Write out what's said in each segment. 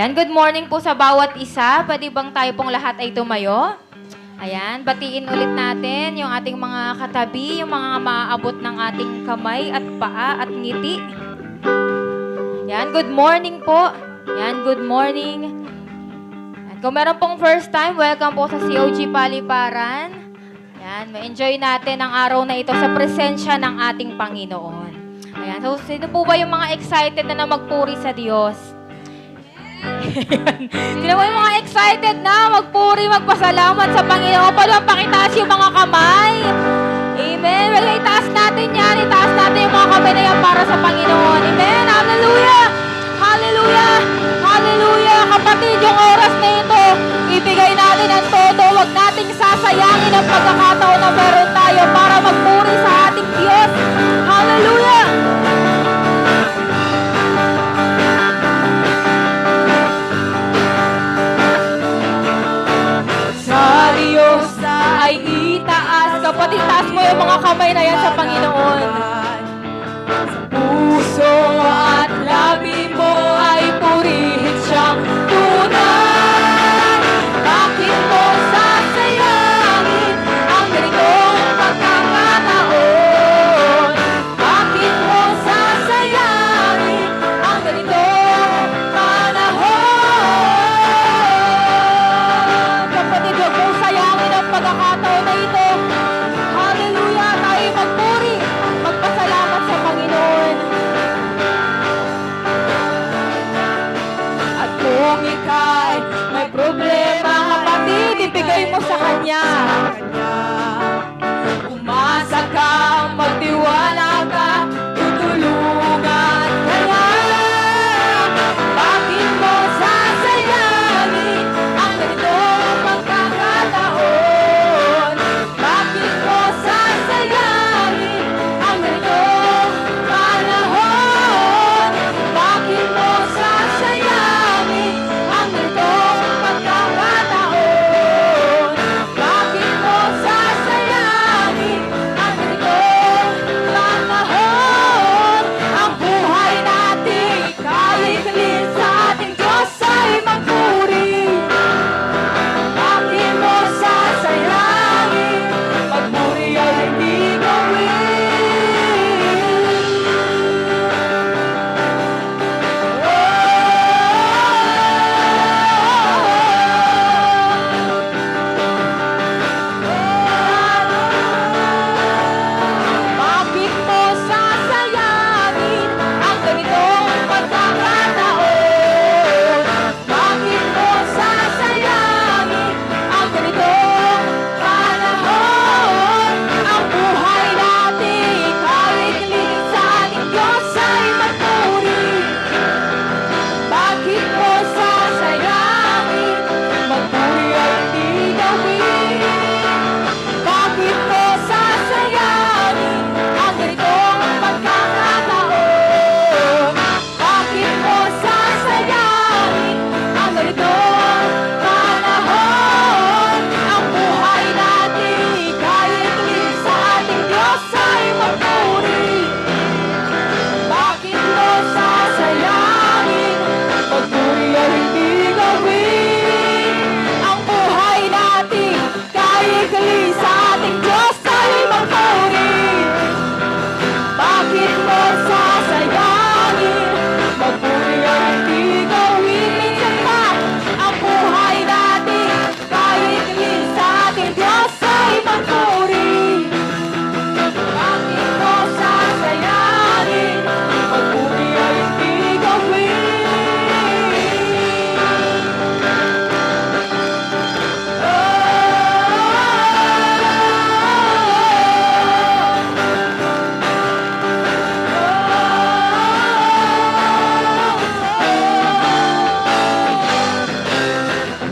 Ayan, good morning po sa bawat isa. Pwede bang tayo pong lahat ay tumayo? Ayan, batiin ulit natin yung ating mga katabi, yung mga maaabot ng ating kamay at paa at ngiti. Ayan, good morning po. Ayan, good morning. Ayan, kung meron pong first time, welcome po sa COG Paliparan. Ayan, ma-enjoy natin ang araw na ito sa presensya ng ating Panginoon. Ayan, so sino po ba yung mga excited na magpuri sa Diyos? Sino po yung mga excited na magpuri, magpasalamat sa Panginoon? Paano pakitaas yung mga kamay? Amen. Well, itaas natin yan. Itaas natin yung mga kamay na yan para sa Panginoon. Amen. Hallelujah. Hallelujah. Hallelujah. Kapatid, yung oras na ito, ibigay natin ang todo. Huwag nating sasayangin ang pagkakataon na meron tayo para magpuri sa ating Diyos. Hallelujah. Ay itaas. Kapatid, taas mo yung mga kamay na yan sa Panginoon. Sa puso at labi mo ay purihin siyang tunay. Bakit mo sasayangin ang ganitong pagkakataon? Bakit mo sasayangin ang ganitong panahon? Kapatid, huwag mong sayangin ang pagkakataon na ito. Hallelujah! Tayo magpuri, magpasalamat sa Panginoon. At kung ika'y may problema, kapatid, ibigay mo sa Kanya. Umasa ka, magtiwala ka, tutulungan ka niya. Bakit mo sasayangin ang ganitong pagkakataon? Bakit mo sasayangin ang ganitong panahon? Bakit mo sasayangin ang ganitong pagkakataon? Bakit mo sasayangin ang ganitong panahon? Ang buhay natin kahit sa ating Diyos ay magpuri. Bakit mo sasayangin? Magpuri ay hindi Bakit mo sasayangin ang ganitong pagkakataon? Bakit mo sasayangin ang ganitong panahon? Ang buhay natin kahit sa ating Diyos ay magpuri. Bakit mo sasayangin? Magpuri ay hindi gawin. Bakit mo sasayangin ang ganitong pagkakataon? Bakit mo sasayangin ang ganitong panahon? Ang buhay natin kahit sa ating Diyos ay magpuri. Bakit mo sasayangin? Magpuri ay hindi gawin. Ang buhay natin kahit sa ating Diyos ay magpuri. Bakit mo sasayangin? Magpuri ay hindi gawin. Minsan pa, ang buhay natin kahit sa ating Diyos ay magpuri. Bakit mo sasayangin? Magpuri ay hindi gawin.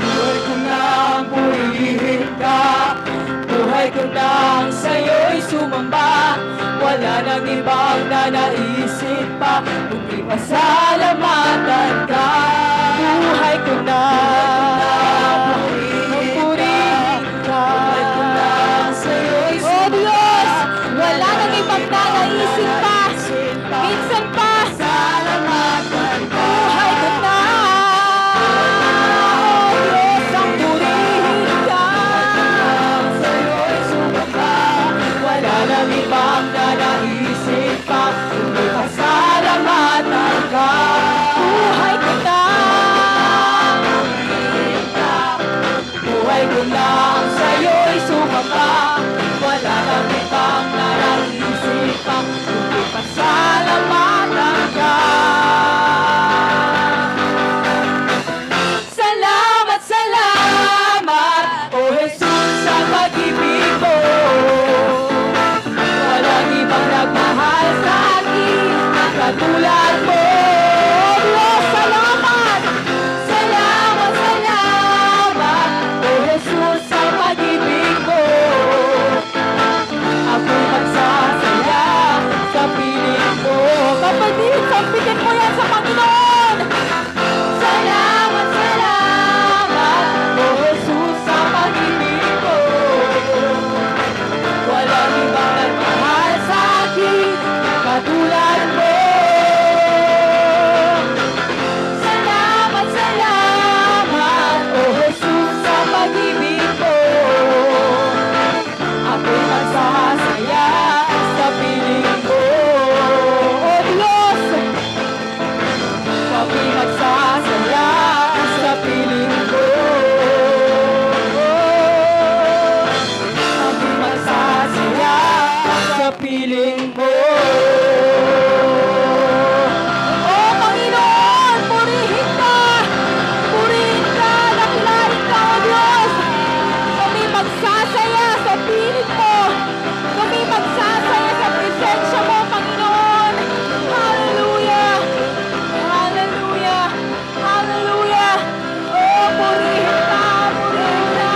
Buhay ko nang purihin ka, buhay ko nang sa'yo'y sumamba. Wala nang ibang nanaisip pa, kundi pasalamatan ka. Buhay ko nang purihin ka, buhay ko nang sa'yo'y sumamba. Oh Diyos, wala nang ibang nanaisip pa, minsan pa, pasalamatan ka. Buhay ko nang Buhay ko lang sa'yo'y sumamba. Wala nang ibang naraisip pa, kundi pasalamatan ka. Salamat, salamat, O Jesus, sa pag-ibig mo. Walang ibang nagmahal sa akin na katulad mo. Diyos, salamat! Salamat, salamat, O Jesus, sa pag-ibig mo. Ako'y magsasaya sa piling mo. Kapatid, sampitin mo yan sa Panginoon! Salamat, salamat, O Jesus, sa pag-ibig mo. Walang ibang nagmahal sa akin katulad mo. Salamat, salamat, O Jesus, sa pag-ibig mo. Ako'y magsasaya sa piling mo. O Diyos, ako'y magsasaya sa piling mo. Ako'y magsasaya sa piling mo. O Panginoon, purihin ka! Purihin ka! Dakilain ka, O Diyos! Kami magsasaya sa piling mo! Kami magsasaya sa presensya mo, Panginoon! Hallelujah! Hallelujah! Hallelujah! Oh, purihin ka! Purihin ka!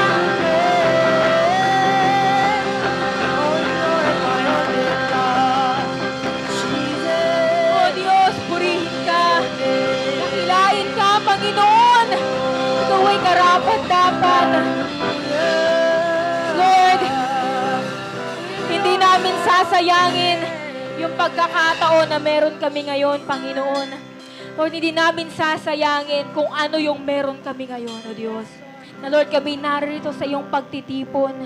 Oh, glorify your name, God. Jesus! Oh, Diyos, purihin ka! Dakilain ka, Panginoon! Ikaw ay karapat-dapat! Lord, hindi namin sasayangin yung pagkakataon na meron kami ngayon, Panginoon. Lord, hindi namin sasayangin kung ano yung meron kami ngayon, O Diyos. Na Lord, kami narito sa iyong pagtitipon.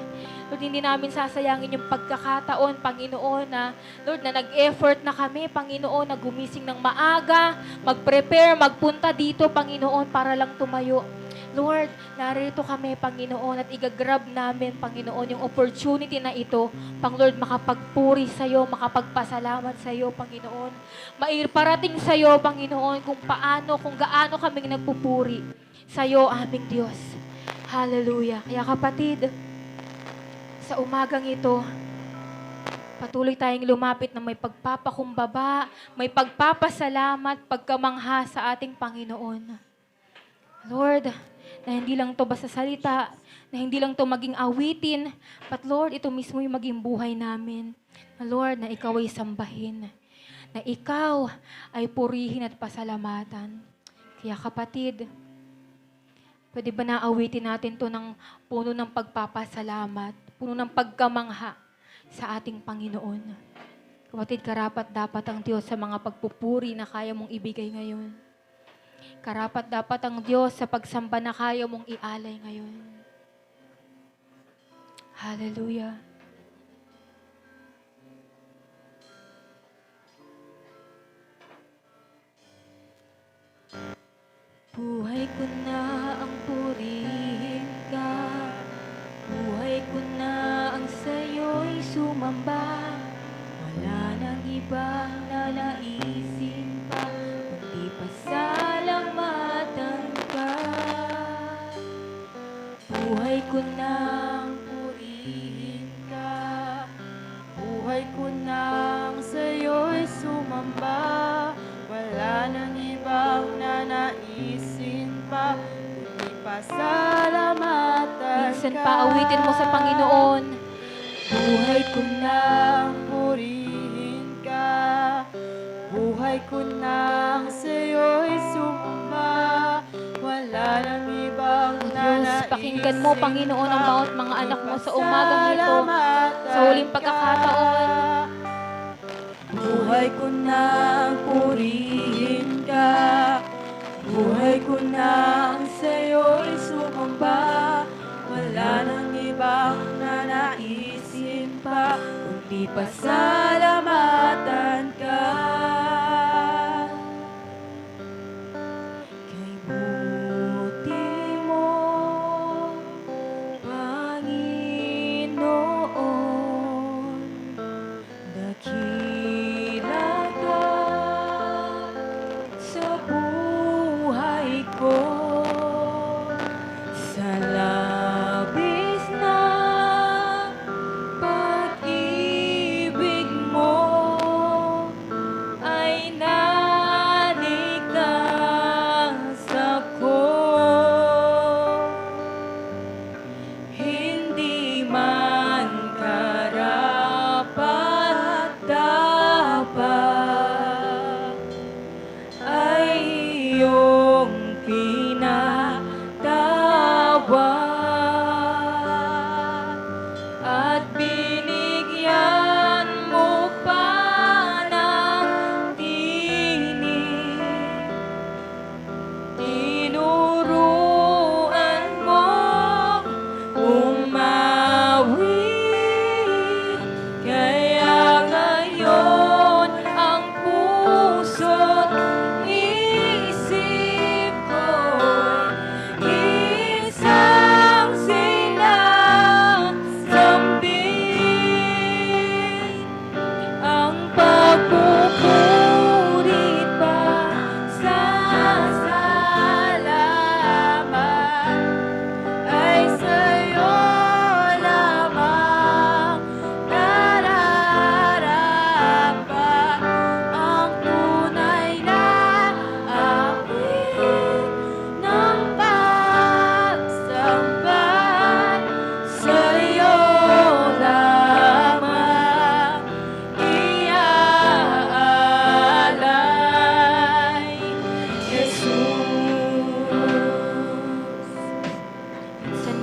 Lord, hindi namin sasayangin yung pagkakataon, Panginoon, na Lord, na nag-effort na kami, Panginoon, na gumising ng maaga, mag-prepare, magpunta dito, Panginoon, para lang tumayo. Lord, narito kami, Panginoon, at igagrab namin, Panginoon, yung opportunity na ito, Pang Lord, makapagpuri sa'yo, makapagpasalamat sa'yo, Panginoon. Maiparating sa'yo, Panginoon, kung paano, kung gaano kaming nagpupuri sa'yo, aming Diyos. Hallelujah. Kaya kapatid, sa umagang ito, patuloy tayong lumapit na may pagpapakumbaba, may pagpapasalamat, pagkamangha sa ating Panginoon. Lord, na hindi lang to basta salita, na hindi lang to maging awitin, but Lord, ito mismo yung maging buhay namin. Na Lord, na ikaw ay sambahin, na ikaw ay purihin at pasalamatan. Kaya kapatid, pwede ba naawitin natin to ng puno ng pagpapasalamat, puno ng pagkamangha sa ating Panginoon. Kapatid, karapat-dapat ang Diyos sa mga pagpupuri na kaya mong ibigay ngayon. Karapat-dapat ang Diyos sa pagsamba na kaya mong ialay ngayon. Hallelujah. Buhay ko na ang purihin ka. Buhay ko na ang sa'yo'y sumamba. Wala nang ibang nanaisin pa, kundi pasalamatan ka. Buhay ko na ang purihin ka. Buhay ko na ang sa'yo'y sumamba. Wala nang ibang nanaisin pa, kundi pasalamatan Minsan ka. pa awitin mo sa Panginoon. Buhay ko nang purihin ka. Buhay ko nang sa'yo'y sumamba. Wala nang ibang Diyos, pakinggan mo, Panginoon, ang bawat mga anak mo sa umagang ito, sa huling pagkakataon. Buhay ko nang purihin ka. Buhay ko nang sa'yo'y sumamba. Wala nang ibang nanaisin pa, kundi pasalamatan ka. Kay buti mo,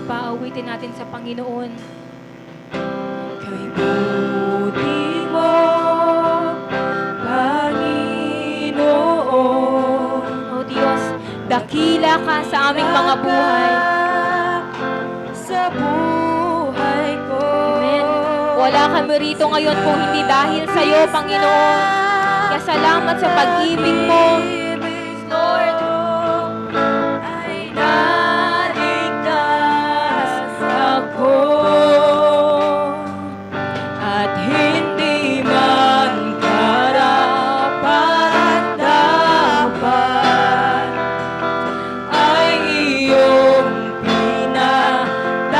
pa. Awitin natin sa Panginoon. Kay buti mo, Panginoon. O Diyos, dakila ka sa aming mga buhay. Sa buhay ko. Amen. Wala kami rito ngayon kung hindi dahil sa iyo, Panginoon. Kaya salamat sa pag-ibig mo. Lord, ay naligtas ako. At hindi man karapat-dapat ay iyong pinatawad.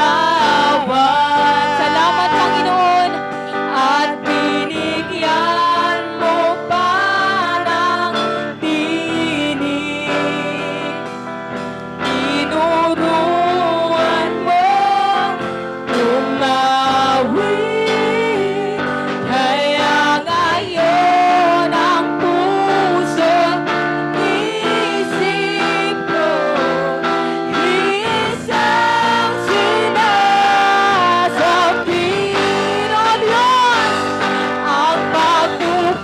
salamat, Panginoon. At binigyan mo pa ng tinig. Tinuruan mo tumawid. Kaya ngayon ang puso't isip ko isang sinasapin. O Diyos, ang pagpupuri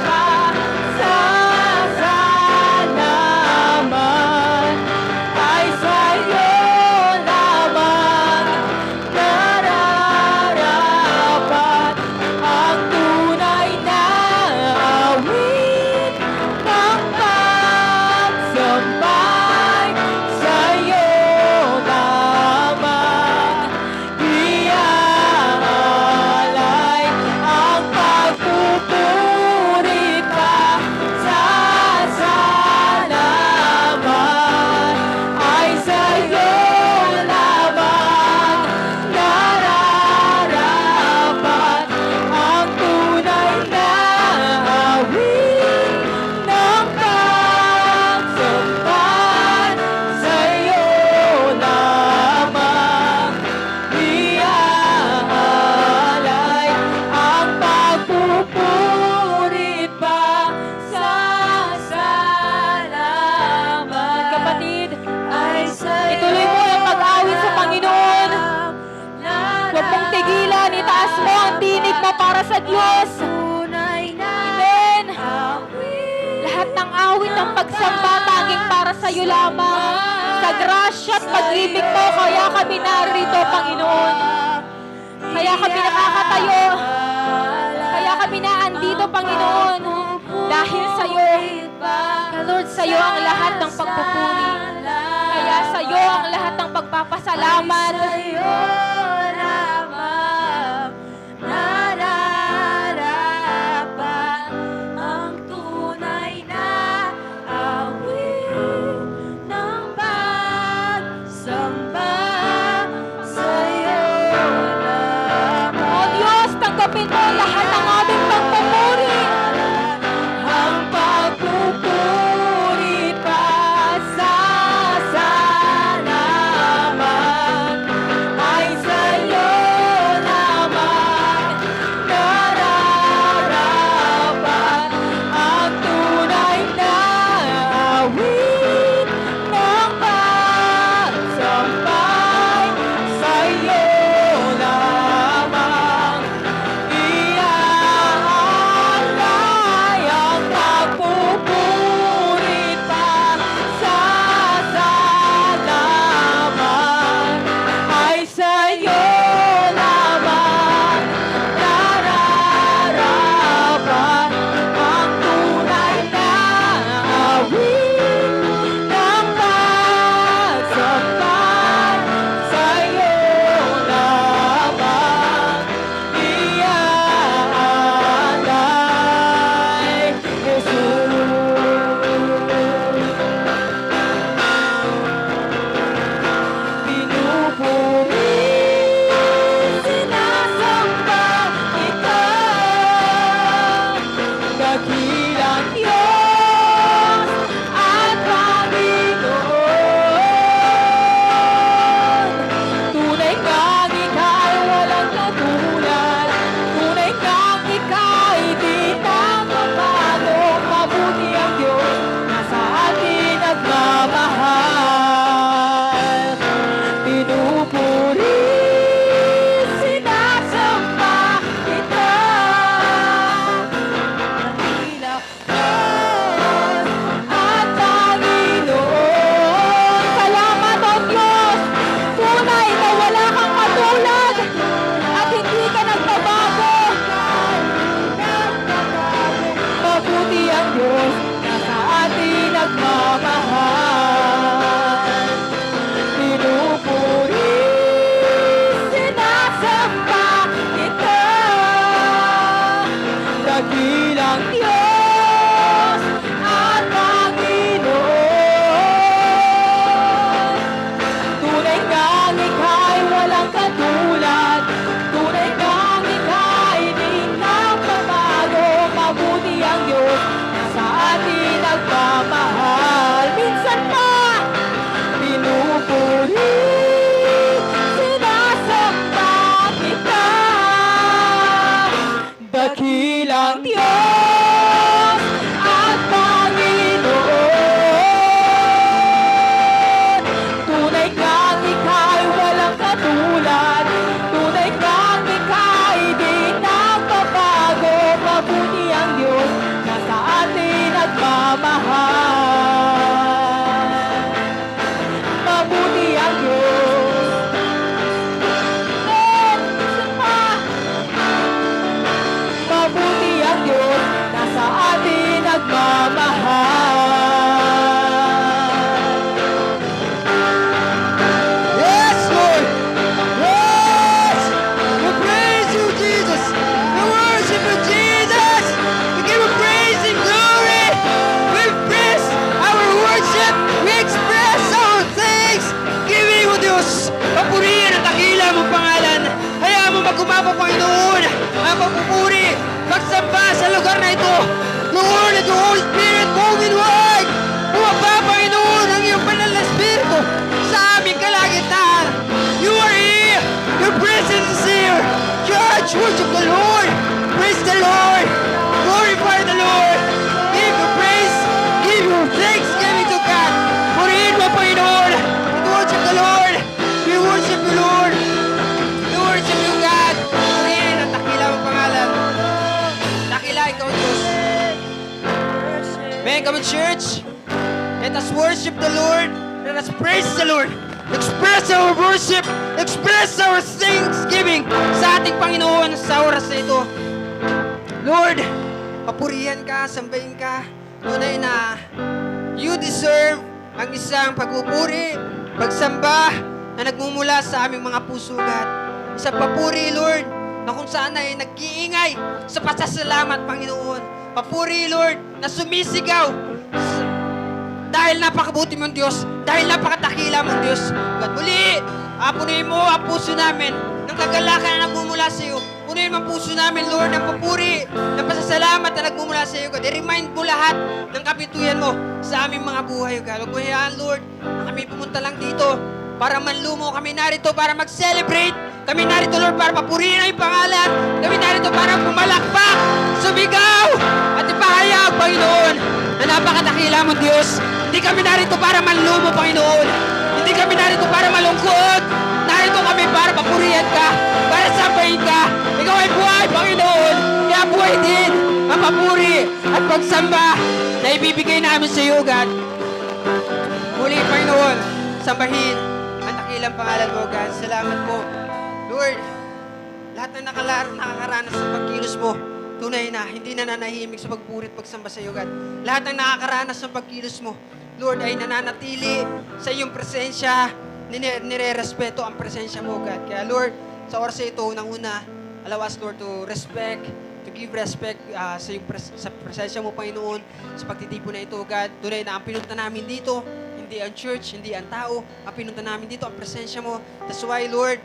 ka sa salamat ay sa'yo lamang nararapat. Ang tunay na awit ng pagsambay sa'yo lamang iaalay. Ang pagpupuri pa sa salamat ay sa'yo lamang nararapat. Ang tunay na awit ng pagsambay sa'yo lamang iaalay. Ang pagpupuri pa sa salamat Kapatid, ay sa'yo ituloy mo ang pag-awit sa Panginoon. Huwag mong tigilan, itaas mo ang tinig mo para sa Diyos. Amen. Lahat ng awit ng pagsamba tanging para sa iyo lamang. Sa grasya at pag-ibig mo, kaya kami narito, Panginoon. Kaya kami nakakatayo. Kaya kami naandito, Panginoon. Dahil sa iyo. Kaya Lord, sa iyo ang lahat ng pagpupuri. Kaya sa iyo ang lahat ng pagpapasalamat. nararapat. Ang tunay na awit ng pagsamba sa'yo lamang. O Diyos, tanggapin mo lahat ng aming pagpupuri. Ang pagpupuri pa sa salamat ay sa'yo lamang nararapat. Ang tunay na awit ng pagsampay sa'yo lamang iaalay. Tunay ngang ika'y walang katulad. Tunay ngang ika'y di nagbabago. Mabuti ang Diyos na sa atin nagmamahal. Minsan pa, pinupuri, sinasamba kita. Dakilang Diyos at Panginoon. Tunay ngang ika'y walang katulad. Tunay ngang ika'y di nagbabago. Mabuti ang Diyos na sa atin nagmamahal. Mabuti ang Diyos. Minsan pa, mabuti ang Diyos na sa atin nagmamahal. Yes, Lord! Yes! We praise you, Jesus! We worship you, Jesus! We give you praise and glory! We express our worship! We express our thanks! Giving mo, Diyos! Papurihin at dakila mong pangalan! Hayaan mo magkumapa, Panginoon! Ang pagpupuri, pagsamba sa lugar na ito! Lord, let your Holy Spirit move in wide! Bumaba, Panginoon, ang iyong banal na Espiritu sa aming kalagitnaan! You are here! Your presence is here! Church, worship the Lord! Praise the Lord! Glorify the Lord! Give your praise! Give your thanksgiving to God! Purihin mo, Panginoon! We worship the Lord! We worship you, Lord! We worship you, God! Purihin ang dakila mong pangalan! Dakila ikaw, Diyos! Man, come on, church! Let us worship the Lord! Let us praise the Lord! Express our worship! Express our thanksgiving sa ating Panginoon sa oras na ito. Lord, papurihan ka, sambahin ka. Tunay na you deserve ang isang pagpupuri, pagsamba na nagmumula sa aming mga puso, God. Isang papuri, Lord, na kung saan ay nag-iingay sa pasasalamat, Panginoon. Papuri, Lord, na sumisigaw dahil napakabuti mong Diyos, dahil napakatakila mong Diyos. God, muli, punuin mo ang puso namin ng kagalakan na nagmumula sa iyo. Punuin mo ang puso namin, Lord, ng papuri, ng pasasalamat na nagmumula sa iyo, God. I-remind mo lahat ng kapituyan mo sa aming mga buhay, God. Huwag mo hayaan, Lord, na kami pumunta lang dito para manlumo. Kami narito para mag-celebrate. Kami narito, Lord, para papurihin ang iyong pangalan. Kami narito para pumalakpak, sumigaw, at ipahayag, Panginoon, na napakatakila mo, Diyos. Hindi kami narito para manlumo, Panginoon. Hindi kami narito para malungkot. Narito kami para papurihan ka, para sambahin ka. Ikaw ay buhay, Panginoon. Kaya buhay din ang papuri at pagsamba na ibibigay namin sa iyo, God. Muli, Panginoon, sambahin ang dakilang pangalan mo, God. Salamat po. Lord, lahat ng nakakaranas sa pagkilos mo, tunay na, hindi na nanahimik sa pagpuri at pagsamba sa iyo, God. Lahat ng nakakaranas ng pagkilos mo, Lord, ay nananatili sa iyong presensya, nire-respeto ang presensya mo, God. Kaya, Lord, sa oras na ito, unang-una, allow us, Lord, to respect, to give respect sa presensya mo, Panginoon, sa pagtitipon na ito, God. Tunay na ang pinunta namin dito, hindi ang church, hindi ang tao, ang pinunta namin dito, ang presensya mo. That's why, Lord,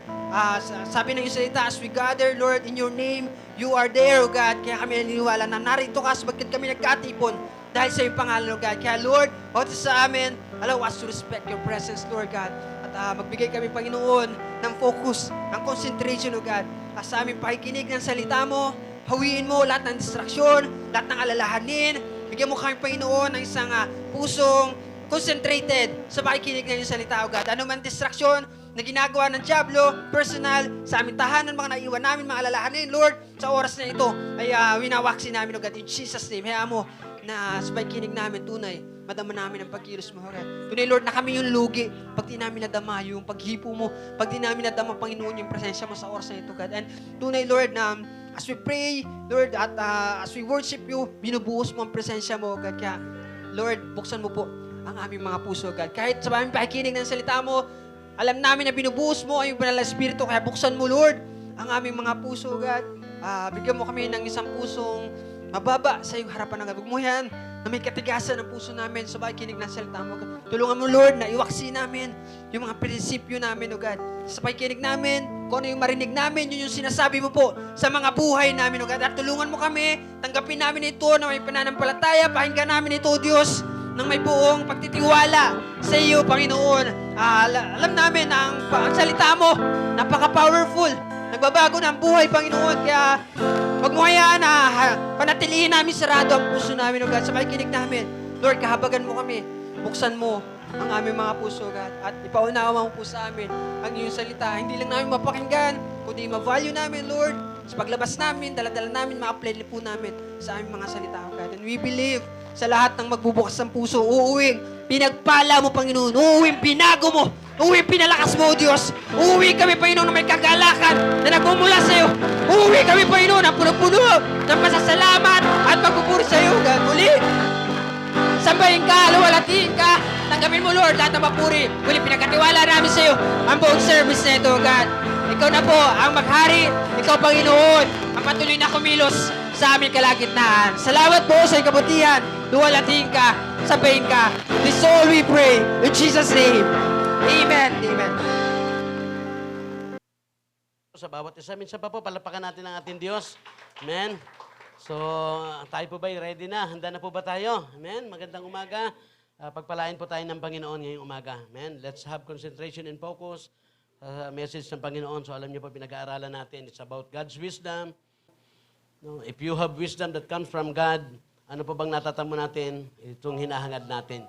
sabi ng iyong salita, as we gather, Lord, in your name, you are there, O God. Kaya kami naniniwala na narito ka sabagkat kami nagkatipon dahil sa iyong pangalan, O God. Kaya, Lord, bawat sa amin, allow us to respect your presence, Lord God. At magbigay kami, Panginoon, ng focus, ng concentration, O God, sa aming pakikinig ng salita mo. Hawiin mo lahat ng distraksyon, lahat ng alalahanin. Bigyan mo kami, Panginoon, ng isang pusong concentrated sa pakikinig ng iyong salita, O God. Ano man distraksyon na ginagawa ng Diablo, personal, sa aming tahanan, mga naiwan namin, mga alalahanin, Lord, sa oras na ito, ay winawaksi namin, O God, in Jesus' name. Hayaan mo na sa pakikinig namin, tunay, madama namin ang pagkilos mo, O God. Tunay, Lord, na kami yung lugi, pag di namin nadama yung paghipo mo, pag di namin nadama, Panginoon, yung presensya mo sa oras na ito, God. And tunay, Lord, na as we pray, Lord, at as we worship you, binubuhos mo ang presensya mo, God. Kaya, Lord, buksan mo po ang aming mga puso, God. Kahit sa aming pakikinig ng salita mo, alam namin na binubuhos mo ang iyong banal na Espiritu, kaya buksan mo, Lord, ang aming mga puso, God. Bigyan mo kami ng isang pusong mababa sa iyong harapan ng God. Huwag mo yan na may katigasan ng puso namin sa pakikinig ng salita mo, God. Tulungan mo, Lord, na iwaksi namin yung mga prinsipyo namin, O God. Sa pakikinig namin, kung ano yung marinig namin, yun yung sinasabi mo po sa mga buhay namin, O God. At tulungan mo kami, tanggapin namin ito na may pananampalataya, pakinggan namin ito, O Diyos, ng may buong pagtitiwala sa iyo, Panginoon. Alam namin na ang salita mo, napaka-powerful. Nagbabago na ang buhay, Panginoon. Kaya huwag mo hayaan na panatilihin namin sarado ang puso namin, O God, sa pakikinig namin. Lord, kahabagan mo kami. Buksan mo ang aming mga puso, God. At ipaunawa mo po sa amin ang iyong salita. Hindi lang namin mapakinggan, kundi ma-value namin, Lord. Sa paglabas namin, dala-dala namin, ma-apply po namin sa aming mga salita, O God. And we believe sa lahat ng magbubukas ng puso, uuwing pinagpala mo, Panginoon. Uuwing binago mo. Uuwing pinalakas mo, O Diyos. Uuwi kami, Panginoon, na may kagalakan na nagmumula sa iyo. Uuwi kami, Panginoon, na puno-puno ng pasasalamat at pagpupuri sa iyo, God. Muli, sambahin ka, luwalatiin ka. Tanggapin mo, Lord, lahat ng mapuri. Muli, pinagkatiwala namin sa iyo ang buong service na ito, God. Ikaw na po ang maghari. Ikaw, Panginoon, ang patuloy na kumilos sa aming kalagitnaan. Salamat po sa iyong kabutihan. Luwalatiin ka, sabayin ka. This all we pray in Jesus' name. Amen. Amen. Sa bawat isa, minsan pa po, palapakan natin ang ating Diyos. Amen. So, tayo po ba ready na? Handa na po ba tayo? Amen. Magandang umaga. Pagpalain po tayo ng Panginoon ngayong umaga. Amen. Let's have concentration and focus sa message ng Panginoon. So, alam niyo po, pinag-aaralan natin. It's about God's wisdom. No, if you have wisdom that comes from God, ano po bang natatamo natin? Itong hinahangad natin.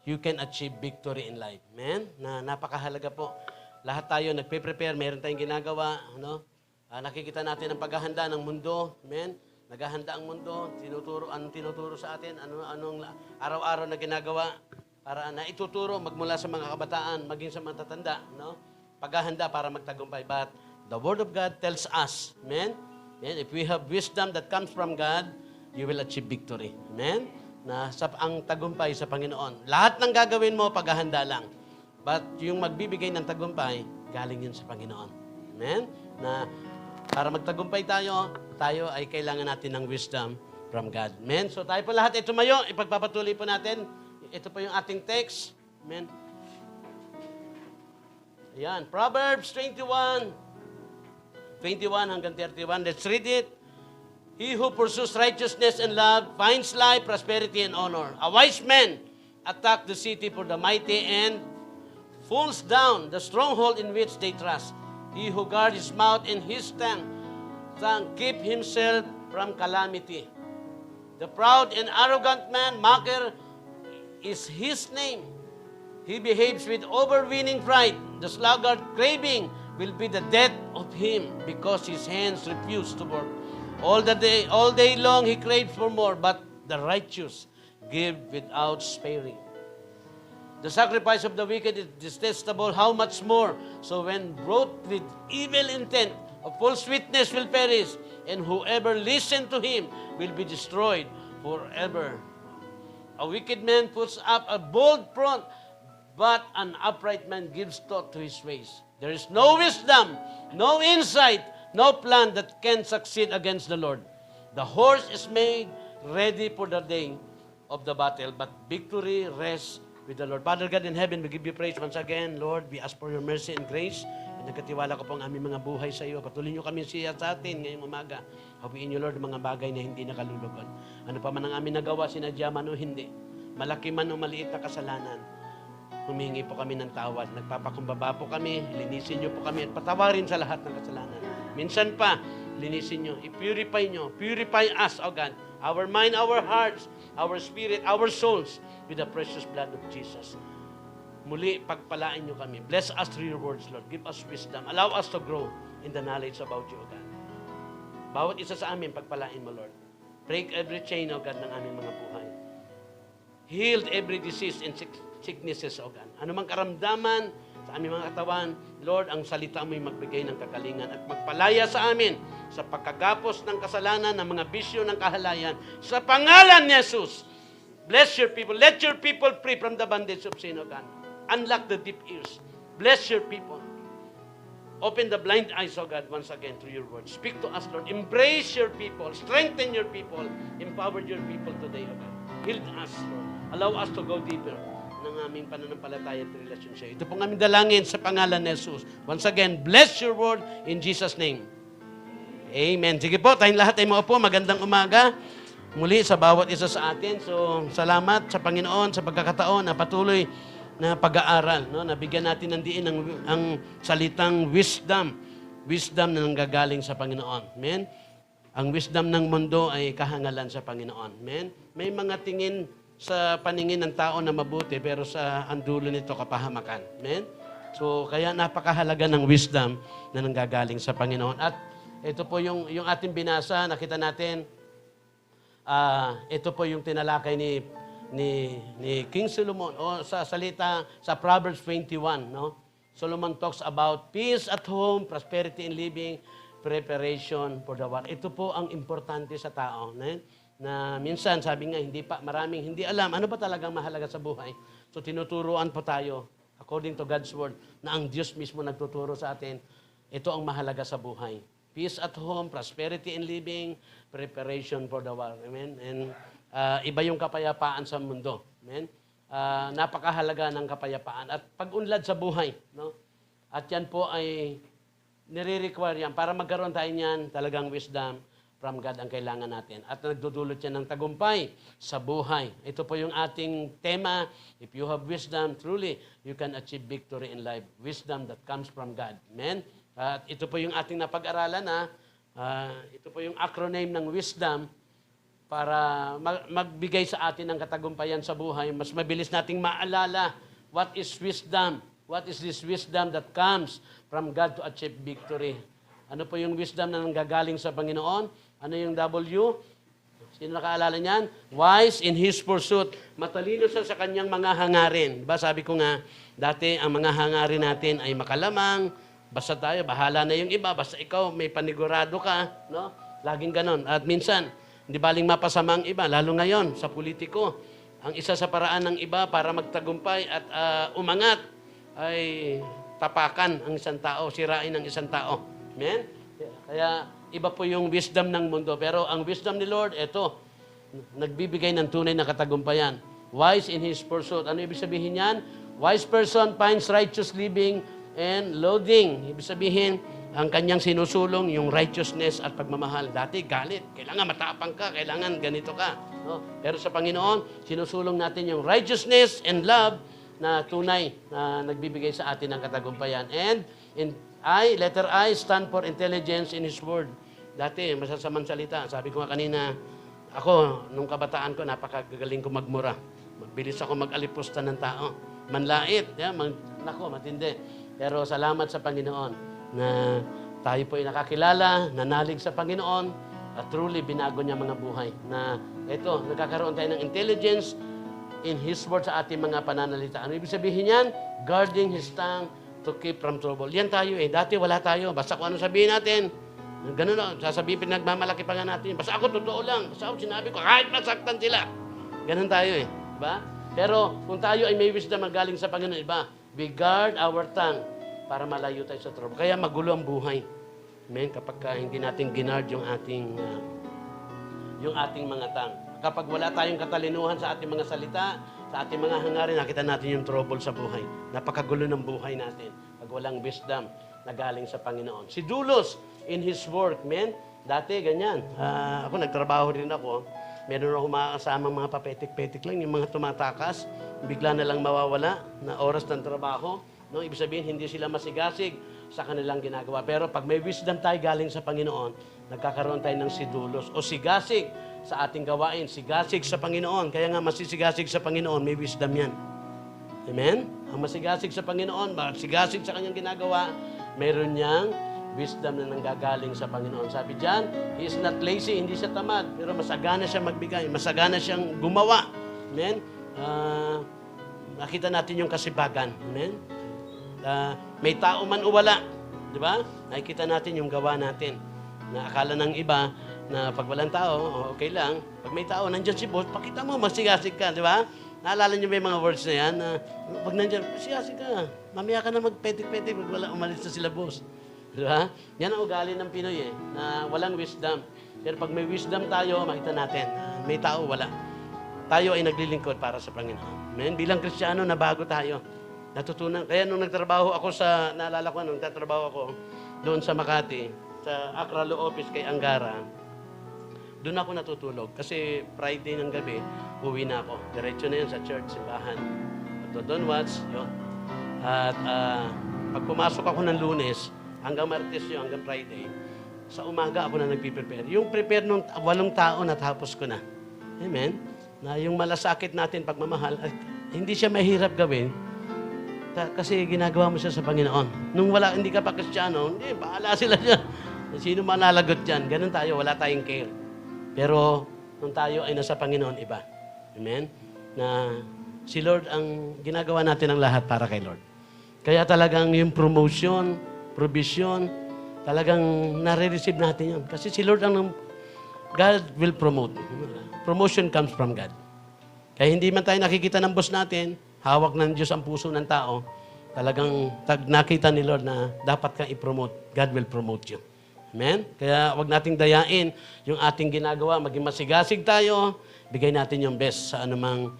You can achieve victory in life. Amen? Napakahalaga po. Lahat tayo nagpe-prepare, meron tayong ginagawa. Ano? Nakikita natin ang paghahanda ng mundo. Amen? Naghahanda ang mundo. Anong tinuturo sa atin? Anong araw-araw na ginagawa para na ituturo magmula sa mga kabataan, maging sa mga tatanda. No? Paghahanda para magtagumpay. But the Word of God tells us, amen? And if we have wisdom that comes from God, you will achieve victory. Amen? Ang tagumpay sa Panginoon. Lahat ng gagawin mo, paghahanda lang. But yung magbibigay ng tagumpay, galing yun sa Panginoon. Amen? Na para magtagumpay tayo ay kailangan natin ng wisdom from God. Amen? So tayo po lahat ay tumayo. Ipagpapatuloy po natin. Ito po yung ating text. Amen? Ayan. Proverbs 21 hanggang 31. Let's read it. He who pursues righteousness and love finds life, prosperity, and honor. A wise man attack the city for the mighty and pulls down the stronghold in which they trust. He who guards his mouth and his tongue keep himself from calamity. The proud and arrogant man, mocker, is his name. He behaves with overweening pride. The sluggard craving will be the death of him because his hands refuse to work. All day long he craves for more, but the righteous give without sparing. The sacrifice of the wicked is detestable, how much more? So when brought with evil intent, a false witness will perish, and whoever listens to him will be destroyed forever. A wicked man puts up a bold front, but an upright man gives thought to his ways. There is no wisdom, no insight, no plan that can succeed against the Lord. The horse is made ready for the day of the battle, but victory rests with the Lord. Father God in heaven, we give you praise once again. Lord, we ask for your mercy and grace. And nagkatiwala ko po ang aming mga buhay sa iyo. Patuloy niyo kami siya sa atin ngayong umaga. Hawiin niyo, Lord, mga bagay na hindi nakalulugon. Ano pa man ang aming nagawa, sinadya man o hindi. Malaki man o maliit na kasalanan. Humingi po kami ng tawad. Nagpapakumbaba po kami. Linisin niyo po kami at patawarin sa lahat ng kasalanan. Minsan pa, linisin niyo. I-purify niyo. Purify us, O God. Our mind, our hearts, our spirit, our souls with the precious blood of Jesus. Muli, pagpalain niyo kami. Bless us through your words, Lord. Give us wisdom. Allow us to grow in the knowledge about you, O God. Bawat isa sa amin, pagpalain mo, Lord. Break every chain, O God, ng aming mga buhay. Heal every disease and sicknesses, O God. Ano mang karamdaman sa aming mga katawan, Lord, ang salita mo'y magbigay ng kagalingan at magpalaya sa amin sa pagkagapos ng kasalanan, ng mga bisyo ng kahalayan. Sa pangalan ni Jesus, bless your people. Let your people free from the bondage of sin, O God. Unlock the deep ears. Bless your people. Open the blind eyes, oh God, once again through your word. Speak to us, Lord. Embrace your people. Strengthen your people. Empower your people today, oh God. Heal us, Lord. Allow us to go deeper ng aming pananampalataya at relasyon sa iyo. Ito pong aming dalangin sa pangalan ni Jesus. Once again, bless your word in Jesus' name. Amen. Sige po, tayong lahat ay maupo. Magandang umaga. Muli sa bawat isa sa atin. So, salamat sa Panginoon sa pagkakataon na patuloy na pag-aaral. No? Nabigyan natin ng diin ang salitang wisdom. Wisdom na nanggagaling sa Panginoon. Amen? Ang wisdom ng mundo ay kahangalan sa Panginoon. Amen? May mga tingin sa paningin ng tao na mabuti, pero sa andulo nito kapahamakan. Amen? So, kaya napakahalaga ng wisdom na nanggagaling sa Panginoon. At ito po yung ating binasa, nakita natin, ito po yung tinalakay ni King Solomon, o sa salita, sa Proverbs 21, no? Solomon talks about peace at home, prosperity in living, preparation for the war. Ito po ang importante sa tao, na minsan, sabi nga, maraming hindi alam, ano ba talagang mahalaga sa buhay. So, tinuturuan po tayo, according to God's Word, na ang Diyos mismo nagtuturo sa atin, ito ang mahalaga sa buhay. Peace at home, prosperity in living, preparation for the war. Amen? And iba yung kapayapaan sa mundo. Amen? Napakahalaga ng kapayapaan. At pag-unlad sa buhay. No? At yan po ay nire-require yan. Para magkaroon tayo niyan, talagang wisdom from God ang kailangan natin. At nagdudulot yan ng tagumpay sa buhay. Ito po yung ating tema. If you have wisdom, truly, you can achieve victory in life. Wisdom that comes from God. Amen? At ito po yung ating napag-aralan na ito po yung acronym ng wisdom para magbigay sa atin ng katagumpayan sa buhay. Mas mabilis nating maalala what is wisdom. What is this wisdom that comes from God to achieve victory? Ano po yung wisdom na nanggagaling sa Panginoon? Ano yung W? Sino nakaalala niyan? Wise in his pursuit. Matalino siya sa kanyang mga hangarin. Diba? Sabi ko nga, dati ang mga hangarin natin ay makalamang, basta tayo, bahala na yung iba, basta ikaw may panigurado ka. No? Laging ganon. At minsan, hindi baling mapasama ang iba, lalo ngayon sa politiko. Ang isa sa paraan ng iba para magtagumpay at umangat ay tapakan ang isang tao, sirain ang isang tao. Amen? Kaya iba po yung wisdom ng mundo. Pero ang wisdom ni Lord, ito, nagbibigay ng tunay na katagumpayan. Wise in his pursuit. Ano ibig sabihin yan? Wise person finds righteous living and loathing. Ibig sabihin, ang kanyang sinusulong, yung righteousness at pagmamahal. Dati, galit. Kailangan matapang ka. Kailangan ganito ka. No? Pero sa Panginoon, sinusulong natin yung righteousness and love na tunay na nagbibigay sa atin ng katagumpayan. And letter I, stand for intelligence in His Word. Dati, masasamang salita. Sabi ko nga kanina, ako, nung kabataan ko, napakagaling ko magmura. Mabilis ako mag-alipusta ng tao. Manlait. Matindi. Pero salamat sa Panginoon na tayo po ay nakakilala, nanalig sa Panginoon, at truly binago niya mga buhay. Na ito, nagkakaroon tayo ng intelligence in His Word sa ating mga pananalita. Ano ibig sabihin yan? Guarding His tongue to keep from trouble. Yan tayo eh. Dati wala tayo. Basta kung ano sabihin natin, ganun lang. Sasabihin, pinagmamalaki pa nga natin. Basta ako totoo lang. Basta ako sinabi ko, kahit masaktan sila. Ganun tayo eh. Diba? Pero kung tayo ay may wisdom na galing sa Panginoon, iba, we guard our tongue para malayo tayo sa trouble. Kaya magulo ang buhay. Amen? Kapag hindi natin ginard yung ating mga tongue. Kapag wala tayong katalinuhan sa ating mga salita, sa ating mga hangarin, nakita natin yung trouble sa buhay. Napakagulo ng buhay natin pag walang wisdom na galing sa Panginoon. Si Dulos, in his work, man, dati ganyan. Ako, nagtrabaho rin ako. Meron ako makakasama mga papetik-petik lang, yung mga tumatakas, bigla na lang mawawala na oras ng trabaho. No? Ibig sabihin, hindi sila masigasig sa kanilang ginagawa. Pero pag may wisdom tayo galing sa Panginoon, nagkakaroon tayo ng sidulos o sigasig sa ating gawain, sigasig sa Panginoon. Kaya nga masisigasig sa Panginoon, may wisdom yan. Amen? Ang masigasig sa Panginoon, masigasig sa kanyang ginagawa, meron niyang wisdom na nanggagaling sa Panginoon. Sabi diyan, he is not lazy, hindi siya tamad, pero masagana siya magbigay, masagana siyang gumawa. Amen? Nakita natin yung kasibagan. Amen? May tao man o wala, di ba? Nakikita natin yung gawa natin. Na akala ng iba na pag walang tao, okay lang. Pag may tao, nandyan si boss, pakita mo, masigasig ka, di ba? Naalala niyo ba yung mga words na yan? Pag nandyan, masigasig ka. Mamaya ka na magpetik-petik, pag wala, umalis na sila boss. Di ba? Yan ang ugali ng Pinoy na walang wisdom. Pero pag may wisdom tayo, makita natin, may tao, wala. Tayo ay naglilingkod para sa Panginoon. Amen? Bilang Kristiyano, nabago tayo. Natutunan. Kaya nung nagtrabaho ako naalala ko, nung nagtatrabaho ako doon sa Makati, sa Accra Law Office kay Angara, doon ako natutulog. Kasi Friday ng gabi, uwi na ako. Diretso na yun sa church, simbahan. At doon watch, yun. At pag pumasok ako ng Lunes, hanggang Martes yun, hanggang Friday, sa umaga ako na nagpiprepare. Yung prepare nung 8 tao, natapos ko na. Amen? Na yung malasakit natin, pagmamahal, hindi siya mahirap gawin kasi ginagawa mo siya sa Panginoon. Nung hindi ka pa Kristiyano, hindi, bahala sila dyan. Sino manalagot dyan? Ganun tayo, wala tayong care. Pero nung tayo ay nasa Panginoon, iba. Amen? Na si Lord ang ginagawa natin ang lahat para kay Lord. Kaya talagang yung promotion, provision, talagang nare-receive natin yun. Kasi si Lord God will promote. Promotion comes from God. Kaya hindi man tayo nakikita ng boss natin, hawak ng Diyos ang puso ng tao, talagang nakita ni Lord na dapat kang i-promote. God will promote you. Amen? Kaya wag nating dayain yung ating ginagawa. Maging masigasig tayo, bigay natin yung best sa anumang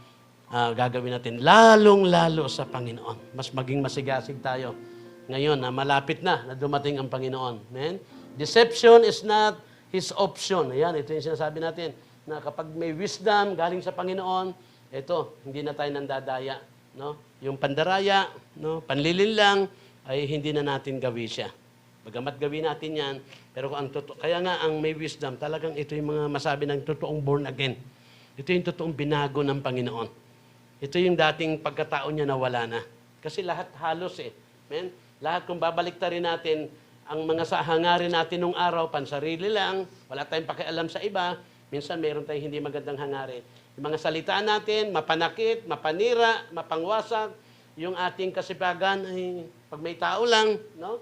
gagawin natin. Lalong-lalo sa Panginoon. Mas maging masigasig tayo. Ngayon, na malapit na dumating ang Panginoon. Amen? Deception is not His option. Ayan, ito yung sinasabi natin, na kapag may wisdom galing sa Panginoon, ito, hindi na tayo nandadaya. No? Yung pandaraya, no? Panlilinlang, ay hindi na natin gawin siya. Bagamat gawin natin yan, pero kung kaya nga ang may wisdom, talagang ito yung mga masabi ng totoong born again. Ito yung totoong binago ng Panginoon. Ito yung dating pagkatao niya na wala na. Kasi lahat halos Amen? Lahat kung babaliktarin natin, ang mga hangarin natin nung araw, pansarili lang, wala tayong pakialam sa iba, minsan mayroon tayong hindi magandang hangarin. Yung mga salita natin, mapanakit, mapanira, mapangwasak, yung ating kasipagan ay pag may tao lang, no?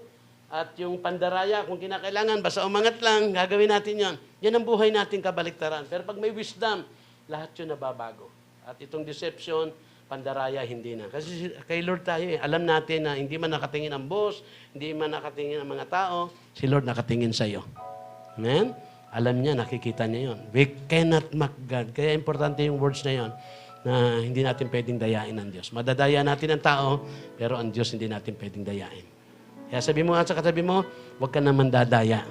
At yung pandaraya, kung kinakailangan, basta umangat lang, gagawin natin yon. Yan ang buhay natin kabaliktaran. Pero pag may wisdom, lahat yun nababago. At itong deception, pandaraya, hindi na. Kasi kay Lord tayo alam natin na hindi man nakatingin ang boss, hindi man nakatingin ang mga tao, si Lord nakatingin sa iyo. Amen? Alam niya, nakikita niya yon. We cannot mock God. Kaya importante yung words na yon na hindi natin pwedeng dayain ng Diyos. Madadaya natin ang tao, pero ang Diyos hindi natin pwedeng dayain. Kaya sabi mo at sa katabi mo, huwag ka naman dadaya.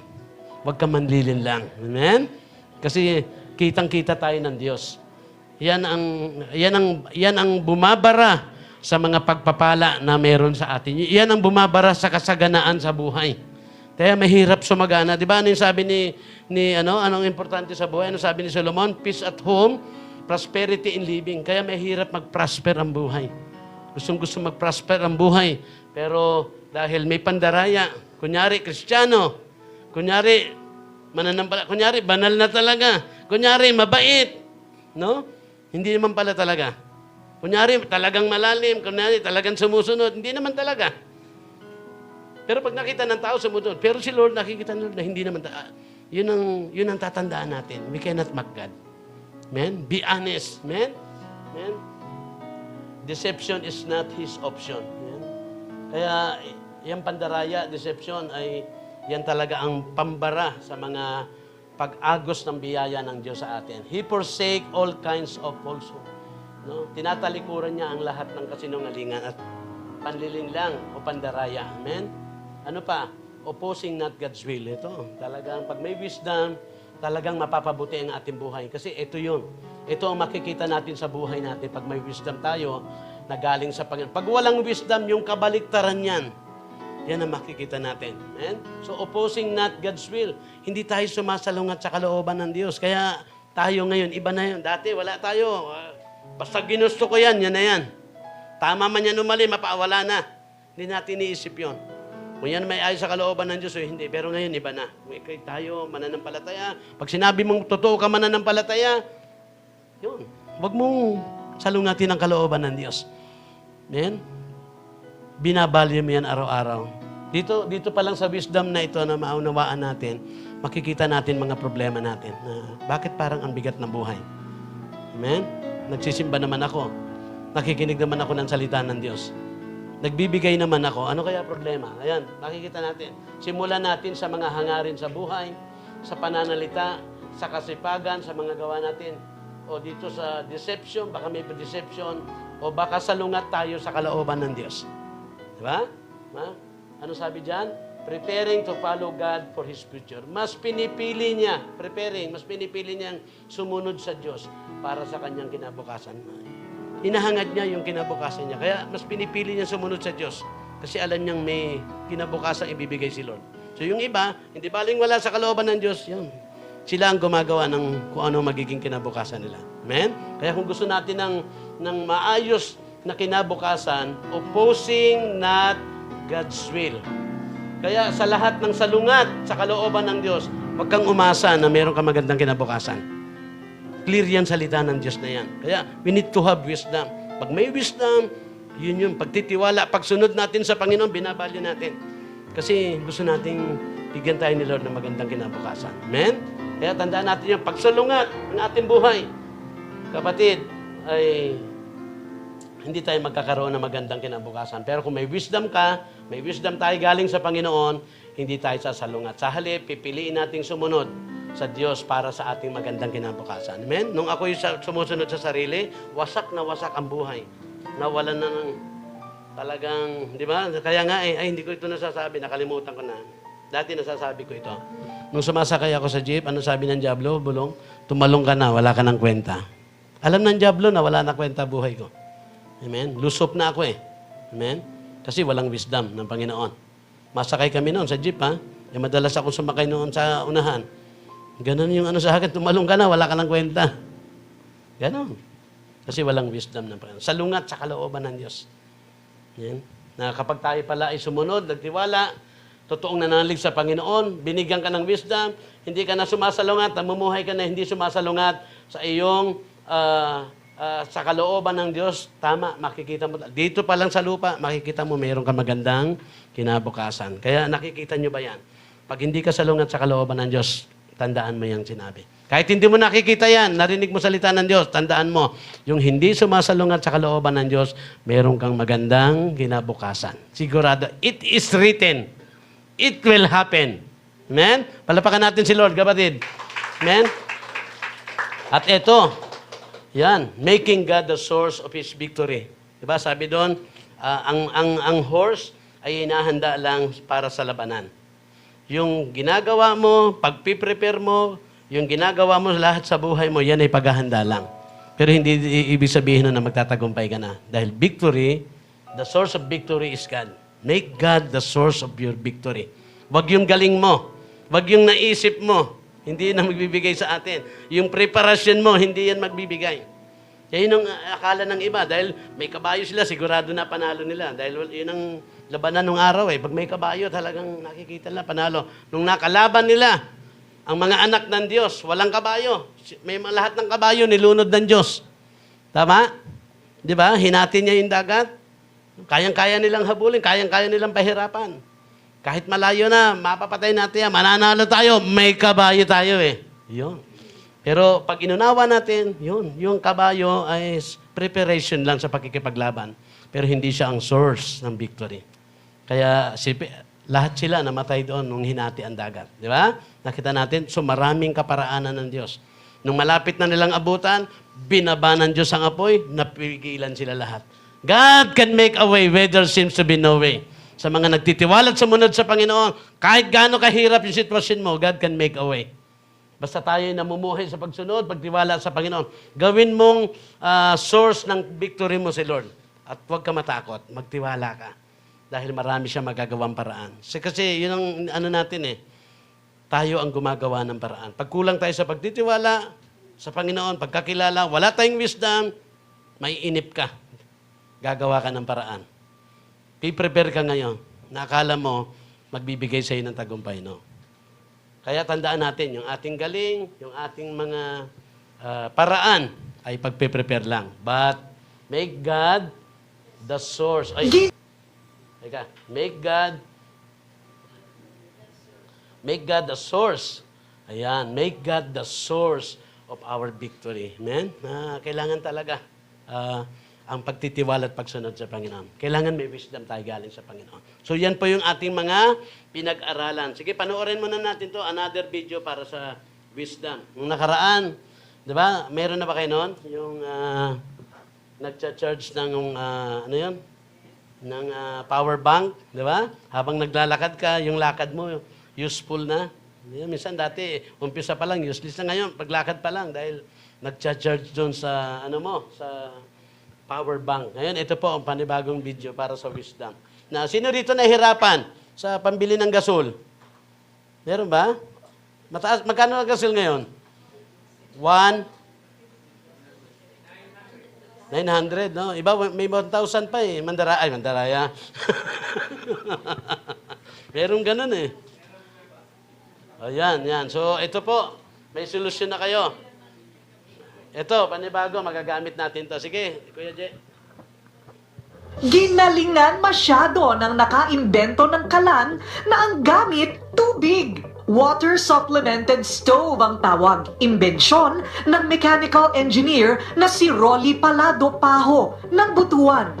Huwag ka manlilin lang. Amen? Kasi kitang-kita tayo ng Diyos. Yan ang bumabara sa mga pagpapala na meron sa atin. Yan ang bumabara sa kasaganaan sa buhay. Kaya mahirap sumagana. Di ba ano yung sabi anong importante sa buhay? Ano sabi ni Solomon? Peace at home, prosperity in living. Kaya mahirap mag-prosper ang buhay. Gusto mag-prosper ang buhay. Pero dahil may pandaraya, kunyari Kristiyano, kunyari mananampala, kunyari banal na talaga, kunyari mabait, no? Hindi naman pala talaga. Kunyari talagang malalim, kunyari talagang sumusunod, hindi naman talaga. Pero pag nakita ng tao sumusunod, pero si Lord nakikita ng Lord na hindi naman yun ang tatandaan natin. We cannot mock God. Amen? Be honest. Amen? Amen? Deception is not His option. Amen? Kaya yung pandaraya, deception, ay yan talaga ang pambara sa mga pag-agos ng biyaya ng Diyos sa atin. He forsake all kinds of falsehood. No? Tinatalikuran niya ang lahat ng kasinungalingan at panlilinlang o pandaraya. Amen? Ano pa? Opposing not God's will. Ito, talagang pag may wisdom, talagang mapapabuti ang ating buhay. Kasi ito yun. Ito ang makikita natin sa buhay natin pag may wisdom tayo na galing sa Panginoon. Pag walang wisdom, yung kabaliktaran yan, yan ang makikita natin. Amen? So, opposing not God's will. Hindi tayo sumasalungat sa kalooban ng Diyos. Kaya tayo ngayon, iba na yun. Dati, wala tayo. Basta ginusto ko yan, yan na yan. Tama man yan umali, mapawala na. Hindi natin iniisip yun. Kung yan may ayos sa kalooban ng Diyos, hindi. Pero ngayon, iba na. Kaya tayo, mananampalataya. Pag sinabi mong totoo ka mananampalataya, yun. Huwag mong salungatin ang kalooban ng Diyos. Amen? Binabalyo mo yan araw-araw. Dito pa lang sa wisdom na ito na maunawaan natin, makikita natin mga problema natin. Na bakit parang ang bigat ng buhay? Amen? Nagsisimba naman ako. Nakikinig naman ako ng salita ng Diyos. nagbibigay naman ako, ano kaya problema? Ayan, makikita natin. Simulan natin sa mga hangarin sa buhay, sa pananalita, sa kasipagan, sa mga gawa natin. O dito sa deception, baka may deception, o baka salungat tayo sa kalooban ng Diyos. Diba? Ha? Ano sabi dyan? Preparing to follow God for His future. Mas pinipili niya, mas pinipili niyang sumunod sa Diyos para sa kanyang kinabukasan. Hinahangad niya yung kinabukasan niya. Kaya mas pinipili niya sumunod sa Diyos. Kasi alam niyang may kinabukasan ibibigay si Lord. So yung iba, hindi baling wala sa kalooban ng Diyos, yun. Sila ang gumagawa ng kung ano magiging kinabukasan nila. Amen? Kaya kung gusto natin ng maayos na kinabukasan, opposing not God's will. Kaya sa lahat ng salungat sa kalooban ng Diyos, huwag kang umasa na meron kang magandang kinabukasan. Clear yan salita ng Diyos na yan. Kaya we need to have wisdom. Pag may wisdom, yun yung pagtitiwala, pagsunod natin sa Panginoon, binabalyo natin. Kasi gusto nating bigyan tayo ni Lord ng magandang kinabukasan. Amen? Kaya tandaan natin yung pagsalungat ng ating buhay. Kapatid, ay hindi tayo magkakaroon ng magandang kinabukasan. Pero kung may wisdom ka, may wisdom tayo galing sa Panginoon, hindi tayo sasalungat. Sa halip, pipiliin nating sumunod sa Diyos para sa ating magandang kinabukasan. Amen? Nung ako'y sumusunod sa sarili, wasak na wasak ang buhay. Nawalan na ng talagang, di ba? Kaya nga hindi ko ito nasasabi, nakalimutan ko na. Dati nasasabi ko ito. Nung sumasakay ako sa jeep, ano sabi ng Diablo? Bulong, tumalong ka na, wala ka ng kwenta. Alam ng Diablo na wala na kwenta buhay ko. Amen? Lusop na ako Amen? Kasi walang wisdom ng Panginoon. Masakay kami noon sa jeep, ha? Madalas ako sumakay noon sa unahan. Ganon yung ano sa akin, tumalong ka na, wala ka ng kwenta. Ganon. Kasi walang wisdom ng Panginoon. Salungat sa kalooban ng Diyos. Yan. Na kapag tayo pala ay sumunod, nagtiwala, totoong nananalig sa Panginoon, binigyan ka ng wisdom, hindi ka na sumasalungat, namumuhay ka na hindi sumasalungat sa iyong sa kalooban ng Diyos, tama, makikita mo. Dito pa lang sa lupa, makikita mo mayroon ka magandang kinabukasan. Kaya nakikita nyo ba yan? Pag hindi ka salungat sa kalooban ng Diyos, tandaan mo yung sinabi. Kahit hindi mo nakikita yan, narinig mo salita ng Diyos, tandaan mo, yung hindi sumasalungat sa kalooban ng Diyos, mayroon kang magandang kinabukasan. Sigurado, it is written. It will happen. Amen? Palapakan natin si Lord, kapatid. Amen? At ito, yan, making God the source of His victory. Diba? Sabi doon, ang horse ay hinahanda lang para sa labanan. Yung ginagawa mo, pagpiprepare mo, yung ginagawa mo lahat sa buhay mo, yan ay paghahanda lang. Pero hindi ibig sabihin na magtatagumpay ka na. Dahil victory, the source of victory is God. Make God the source of your victory. Wag yung galing mo. Wag yung naisip mo. Hindi yan ang magbibigay sa atin. Yung preparasyon mo, hindi yan magbibigay. Yan ang akala ng iba. Dahil may kabayo sila, sigurado na panalo nila. Dahil yun ang labanan ng araw Pag may kabayo, talagang nakikita nila panalo. Nung nakalaban nila, ang mga anak ng Diyos, walang kabayo. Lahat ng kabayo, nilunod ng Diyos. Tama? Di ba? Hinati niya yung dagat. Kayang-kaya nilang habulin, kayang-kaya nilang pahirapan. Kahit malayo na, mapapatay natin yan, mananalo tayo, may kabayo tayo Yun. Pero pag inunawa natin, yun, yung kabayo ay preparation lang sa pakikipaglaban. Pero hindi siya ang source ng victory. Kaya lahat sila namatay doon nung hinati ang dagat. Di ba? Nakita natin, so maraming kaparaanan ng Diyos. Nung malapit na nilang abutan, binaba ng Diyos ang apoy, napigilan sila lahat. God can make a way where there seems to be no way. Sa mga nagtitiwala at sumunod sa Panginoon, kahit gaano kahirap yung sitwasyon mo, God can make a way. Basta tayo namumuhay sa pagsunod, pagtiwala sa Panginoon. Gawin mong source ng victory mo si Lord. At huwag ka matakot, magtiwala ka. Dahil marami siya magagawang paraan. Kasi yun ang ano natin tayo ang gumagawa ng paraan. Pag kulang tayo sa pagtitiwala sa Panginoon, pagkakilala, wala tayong wisdom, may inip ka. Gagawa ka ng paraan. I-prepare ka ngayon. Nakala mo, magbibigay sa iyo ng tagumpay, no? Kaya tandaan natin, yung ating galing, yung ating mga paraan, ay pagpe-prepare lang. But, make God the source. Make God the source. Ayan, make God the source of our victory. Amen? Kailangan talaga. ang pagtitiwala at pagsunod sa Panginoon. Kailangan may wisdom tayo galing sa Panginoon. So yan po yung ating mga pinag-aralan. Sige, panoorin muna natin to, another video para sa wisdom. Nung nakaraan, di ba, meron na ba kayo noon? Yung nagcha-charge ng, ano yun? Ng power bank, di ba? Habang naglalakad ka, yung lakad mo useful na. Minsan dati, umpisa pa lang, useless na ngayon, paglakad pa lang dahil nagcha-charge doon sa, ano mo, sa power bank. Ngayon, ito po ang panibagong video para sa wisdom. Na, sino rito nahihirapan sa pambili ng gasol? Meron ba? Mataas, magkano ang gasol ngayon? 900, no? Iba, may 1,000 pa eh. Mandaraya. Meron ganun eh. Ayan, yan. So, ito po. May solusyon na kayo. Ito, panibago, magagamit natin to. Sige, Kuya Jay. Ginalingan masyado ng nakaimbento ng kalan na ang gamit tubig. Water supplemented stove ang tawag. Imbensyon ng mechanical engineer na si Rolly Palado Paho ng Butuan.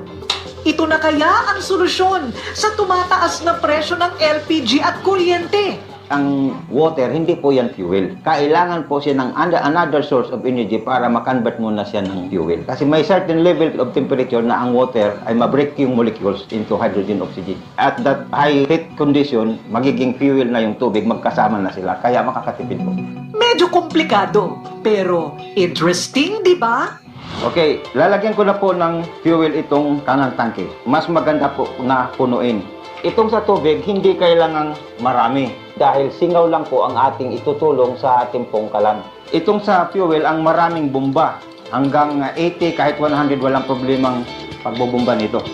Ito na kaya ang solusyon sa tumataas na presyo ng LPG at kuryente. Ang water, hindi po yan fuel. Kailangan po siya ng another source of energy para makonvert muna siya ng fuel. Kasi may certain level of temperature na ang water ay ma-break yung molecules into hydrogen, oxygen. At that high heat condition, magiging fuel na yung tubig, magkasama na sila. Kaya makakatipid po. Medyo komplikado, pero interesting, di ba? Okay, lalagyan ko na po ng fuel itong kanang tangke. Mas maganda po na punuin. Itong sa tubig, hindi kailangang marami dahil singaw lang po ang ating itutulong sa ating pong kalan. Itong sa fuel, ang maraming bomba. Hanggang 80, kahit 100, walang problemang pagbubomba nito.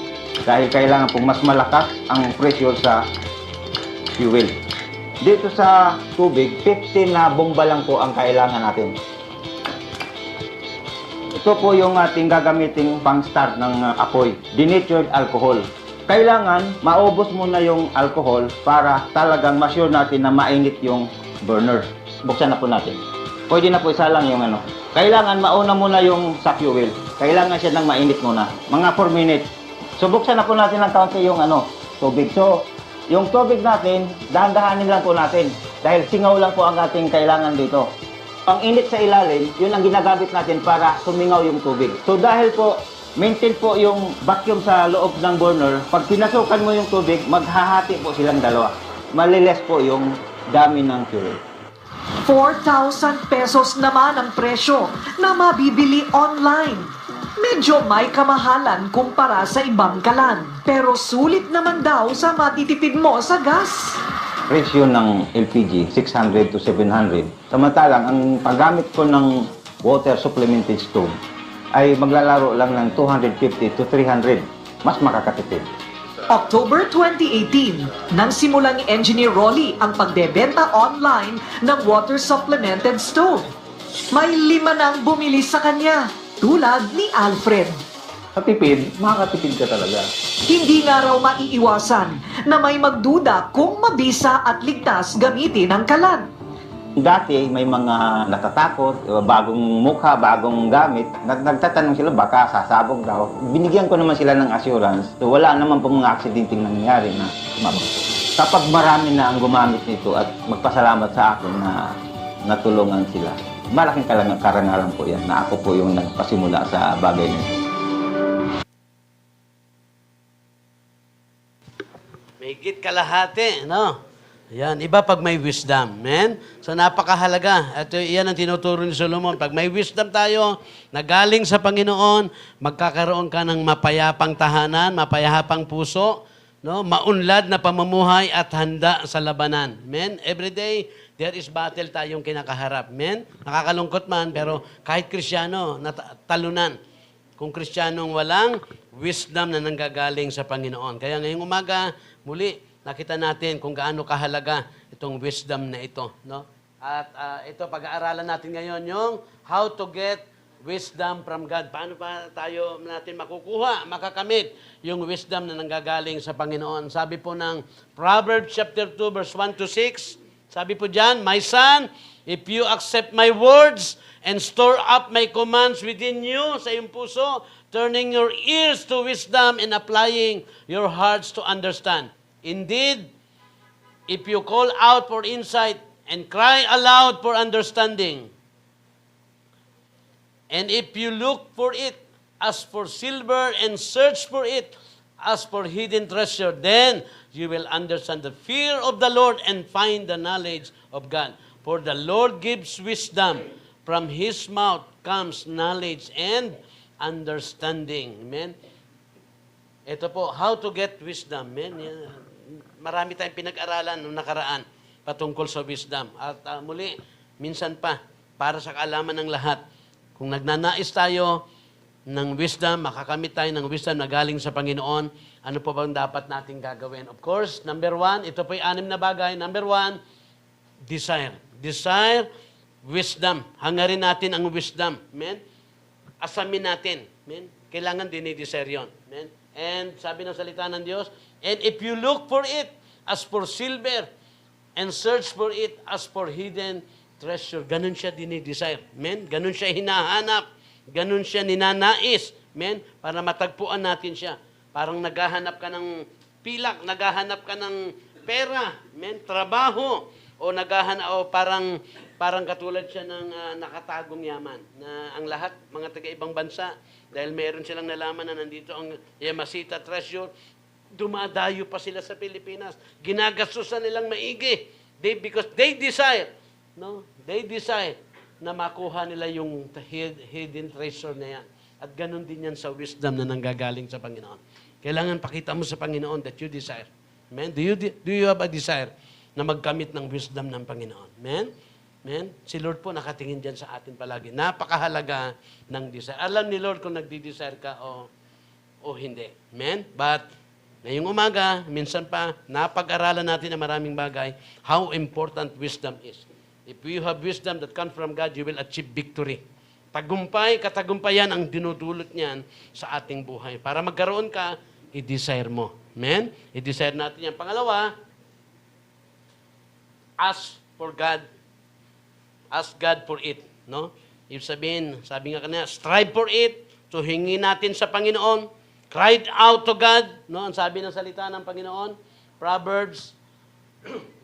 Dahil kailangan pong mas malakas ang pressure sa fuel. Dito sa tubig, 15 na bomba lang po ang kailangan natin. Ito po yung ating gagamiting pang-start ng apoy. Denatured alcohol. Kailangan maubos muna yung alcohol para talagang ma-sure natin na mainit yung burner. Buksan na po natin. Pwede na po isa lang yung ano. Kailangan mauna muna yung sa fuel. Kailangan siya ng mainit muna. Mga 4 minutes. So buksan na po natin ng kaunti yung tubig. So yung tubig natin, dahan-dahanin lang po natin. Dahil singaw lang po ang ating kailangan dito. Ang init sa ilalim, yun ang ginagamit natin para sumingaw yung tubig. So dahil po maintain po yung vacuum sa loob ng burner. Pag pinasukan mo yung tubig, maghahati po silang dalawa. Maliles po yung dami ng fuel. 4,000 pesos naman ang presyo na mabibili online. Medyo may kamahalan kumpara sa ibang kalan. Pero sulit naman daw sa matitipid mo sa gas. Presyo ng LPG, 600 to 700. Samantalang, ang paggamit ko ng water supplemented stove, ay maglalaro lang ng 250 to 300. Mas makakatipid. October 2018, nang simulan ni Engineer Rolly ang pagbebenta online ng water supplemented stove. May 5 nang bumili sa kanya, tulad ni Alfred. Sa tipid, makakatipid ka talaga. Hindi nga raw maiiwasan na may magduda kung mabisa at ligtas gamitin ang kalan. Dati may mga natatakot, bagong mukha, bagong gamit. Nagtatanong sila baka sasabog daw. Binigyan ko naman sila ng assurance. So wala naman po mga aksidenteng nangyayari na sumabog. Kapag marami na ang gumamit nito at magpasalamat sa akin na natulungan sila, malaking karangalan po yan na ako po yung nagpasimula sa bagay na ito. May higit kalahati, no? Yan, iba pag may wisdom, men. So napakahalaga. At yan ang tinuturo ni Solomon. Pag may wisdom tayo, na galing sa Panginoon, magkakaroon ka ng mapayapang tahanan, mapayapang puso, no? Maunlad na pamumuhay at handa sa labanan. Men, every day, there is battle tayong kinakaharap. Men, nakakalungkot man, pero kahit Kristiyano, talunan. Kung Kristiyanong walang wisdom na nanggagaling sa Panginoon. Kaya ngayong umaga, muli, nakita natin kung gaano kahalaga itong wisdom na ito. No? At ito, pag-aaralan natin ngayon yung how to get wisdom from God. Paano pa tayo natin makukuha, makakamit yung wisdom na nanggagaling sa Panginoon. Sabi po ng Proverbs chapter 2, verse 1 to 6, sabi po dyan, My son, if you accept my words and store up my commands within you, sa iyong puso, turning your ears to wisdom and applying your hearts to understand. Indeed, if you call out for insight and cry aloud for understanding, and if you look for it as for silver and search for it as for hidden treasure, then you will understand the fear of the Lord and find the knowledge of God. For the Lord gives wisdom. From His mouth comes knowledge and understanding. Amen? Ito po, how to get wisdom. Amen? Marami tayong pinag-aralan noong nakaraan patungkol sa wisdom. At muli, minsan pa, para sa kaalaman ng lahat, kung nagnanais tayo ng wisdom, makakamit tayo ng wisdom na galing sa Panginoon, ano po bang dapat nating gagawin? Of course, number 1, ito po yung 6 na bagay. Number 1, desire. Desire, wisdom. Hangarin natin ang wisdom. Amen? Asamin natin. Amen? Kailangan dinidesire yun. Amen? And sabi ng salita ng Diyos, and if you look for it as for silver and search for it as for hidden treasure, ganun siya dinidesire. Amen? Ganun siya hinahanap. Ganun siya ninanais. Amen? Para matagpuan natin siya. Parang naghahanap ka ng pilak, naghahanap ka ng pera, amen? Trabaho, o naghahanap, o parang katulad siya ng nakatagong yaman, na ang lahat, mga taga-ibang bansa, dahil meron silang nalaman na nandito ang Yamasita treasure, dumadayo pa sila sa Pilipinas. Ginagastusan nilang maigi. Because they desire, no? They desire na makuha nila yung hidden treasure na yan. At ganun din yan sa wisdom na nanggagaling sa Panginoon. Kailangan pakita mo sa Panginoon that you desire. Amen? Do you have a desire na magkamit ng wisdom ng Panginoon? Amen? Amen? Si Lord po nakatingin dyan sa atin palagi. Napakahalaga ng desire. Alam ni Lord kung nagdi-desire ka o hindi. Amen? But, ngayong umaga, minsan pa, napag-aralan natin ang maraming bagay, how important wisdom is. If you have wisdom that comes from God, you will achieve victory. Tagumpay, katagumpayan ang dinudulot niyan sa ating buhay. Para magkaroon ka, i-desire mo. Amen? I-desire natin yan. Pangalawa, ask for God. Ask God for it. No? Ibig sabihin, sabi nga kanina, strive for it. So, hingi natin sa Panginoon. Cried out to God. No? Ang sabi ng salita ng Panginoon, Proverbs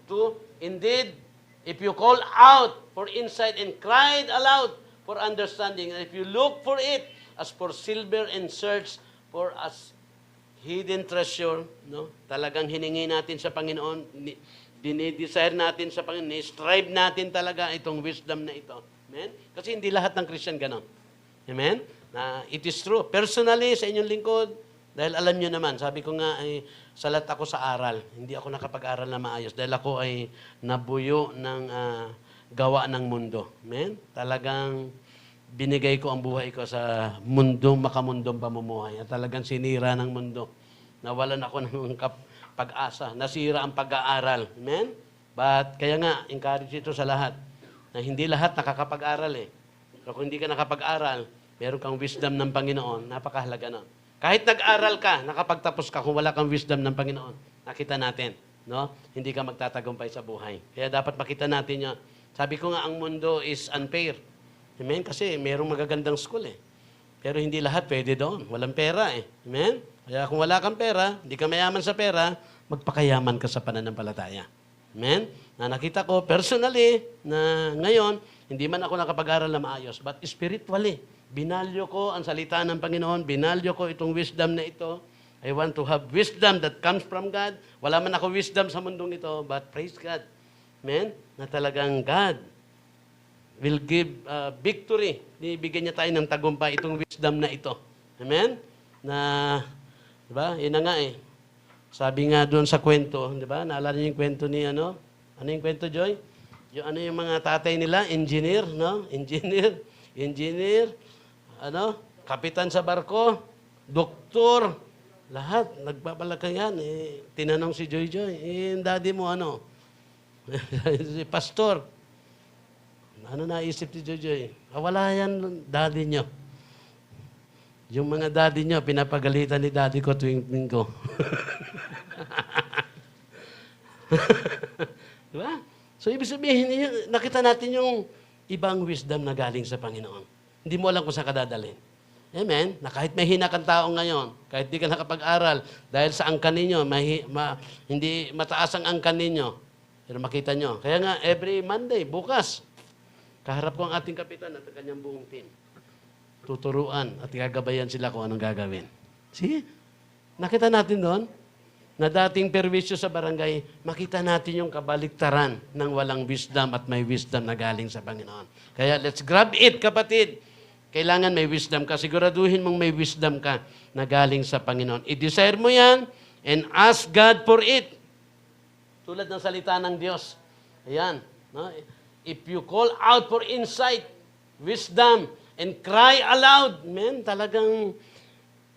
2, indeed, if you call out for insight and cried aloud for understanding, and if you look for it as for silver and search for as hidden treasure, no? Talagang hiningi natin sa Panginoon, dinidesire natin sa Panginoon, strive natin talaga itong wisdom na ito. Amen? Kasi hindi lahat ng Christian ganon. Amen? It is true. Personally, sa inyong lingkod, dahil alam nyo naman, sabi ko nga, ay salat ako sa aral. Hindi ako nakapag-aral na maayos dahil ako ay nabuyo ng gawa ng mundo. Amen? Talagang binigay ko ang buhay ko sa mundong makamundong pamumuhay. At talagang sinira ng mundo. Nawalan ako ng pag-asa. Nasira ang pag-aaral. Amen? But kaya nga, encourage ito sa lahat. Na hindi lahat nakakapag-aral eh. Pero kung hindi ka nakapag-aral, meron kang wisdom ng Panginoon, napakahalaga nun. Kahit nag-aral ka, nakapagtapos ka, kung wala kang wisdom ng Panginoon, nakita natin, no? Hindi ka magtatagumpay sa buhay. Kaya dapat makita natin yun. Sabi ko nga, ang mundo is unfair. Amen? Kasi merong magagandang school eh. Pero hindi lahat pwede doon. Walang pera eh. Amen? Kaya kung wala kang pera, hindi ka mayaman sa pera, magpakayaman ka sa pananampalataya. Amen? Na nakita ko personally na ngayon, hindi man ako nakapag-aral na maayos, but spiritually, binalyo ko ang salita ng Panginoon, binalyo ko itong wisdom na ito. I want to have wisdom that comes from God. Wala man ako wisdom sa mundong ito, but praise God. Amen? Na talagang God will give victory. Bibigyan niya tayo ng tagumpay itong wisdom na ito. Amen? Na, di ba? Yun na nga eh. Sabi nga doon sa kwento, di ba? Naalala niyo yung kwento ni ano? Ano yung kwento, Joy? Yung mga tatay nila, engineer, no? Engineer, ano? Kapitan sa barko, doktor, lahat, nagpapalakayan. Eh, tinanong si Joy, yung daddy mo ano? Si pastor. Ano naisip ni Joy? Wala yan, daddy nyo. Yung mga daddy nyo, pinapagalitan ni daddy ko tuwing linggo. Diba? So, ibig sabihin, nakita natin yung ibang wisdom na galing sa Panginoon. Hindi mo alam kung saan ka dadalhin. Amen? Na kahit mahina kang tao ngayon, kahit di ka nakapag-aral, dahil sa angkan ninyo, hindi mataas ang angkan ninyo, pero makita nyo. Kaya nga, every Monday, bukas, kaharap ko ang ating kapitan at ang kanyang buong team. Tuturuan at gagabayan sila kung anong gagawin. See? Nakita natin doon, na dating perwisyo sa barangay, makita natin yung kabaliktaran ng walang wisdom at may wisdom na galing sa Panginoon. Kaya let's grab it, kapatid. Kailangan may wisdom ka. Siguraduhin mong may wisdom ka na galing sa Panginoon. I-desire mo yan and ask God for it. Tulad ng salita ng Diyos. Ayan. No? If you call out for insight, wisdom, and cry aloud, man, talagang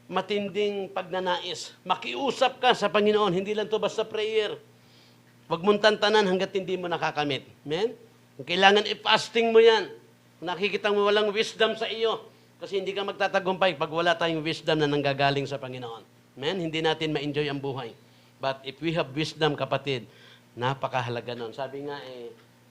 matinding pagnanais. Makiusap ka sa Panginoon. Hindi lang to basta prayer. Huwag mong tantanan hanggat hindi mo nakakamit. Amen? Kailangan i-fasting mo yan. Nakikita mo walang wisdom sa iyo. Kasi hindi ka magtatagumpay pag wala tayong wisdom na nanggagaling sa Panginoon. Amen? Hindi natin ma-enjoy ang buhay. But if we have wisdom, kapatid, napakahalaga nun. Sabi nga,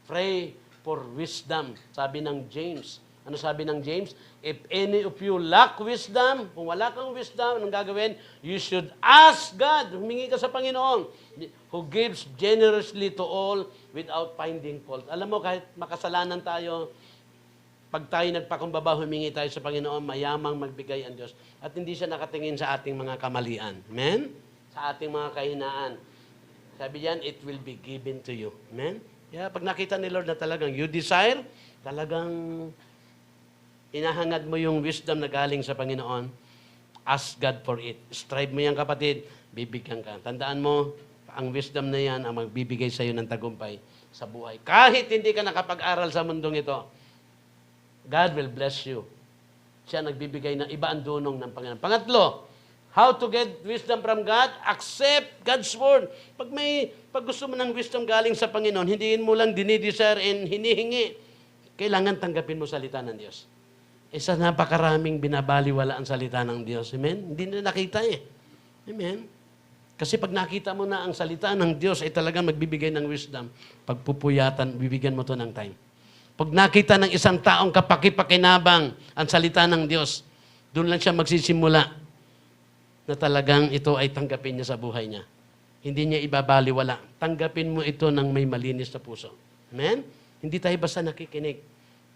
pray for wisdom. Sabi ng James. Ano sabi ng James? If any of you lack wisdom, kung wala kang wisdom, anong gagawin? You should ask God. Humingi ka sa Panginoon, who gives generously to all without finding fault. Alam mo, kahit makasalanan tayo, pag tayo nagpakumbaba, humingi tayo sa Panginoon, mayamang magbigay ang Diyos. At hindi siya nakatingin sa ating mga kamalian. Amen? Sa ating mga kahinaan. Sabi diyan, it will be given to you. Amen? Kaya pag nakita ni Lord na talagang you desire, talagang inahangad mo yung wisdom na galing sa Panginoon, ask God for it. Strive mo yan, kapatid, bibigyan ka. Tandaan mo, ang wisdom na yan ang magbibigay sa iyo ng tagumpay sa buhay. Kahit hindi ka nakapag-aral sa mundong ito, God will bless you. Siya nagbibigay ng iba ang dunong ng Panginoon. Pangatlo, how to get wisdom from God? Accept God's word. Pag gusto mo ng wisdom galing sa Panginoon, hindi mo lang dinidesire and hinihingi. Kailangan tanggapin mo salita ng Diyos. Isa napakaraming binabaliwala ang salita ng Diyos. Amen? Hindi na nakita eh. Amen? Kasi pag nakita mo na ang salita ng Diyos ay talagang magbibigay ng wisdom, pagpupuyatan, bibigyan mo to ng time. Pag nakita ng isang taong kapakipakinabang ang salita ng Diyos, doon lang siya magsisimula na talagang ito ay tanggapin niya sa buhay niya. Hindi niya ibabaliwala. Tanggapin mo ito ng may malinis na puso. Amen? Hindi tayo basta nakikinig.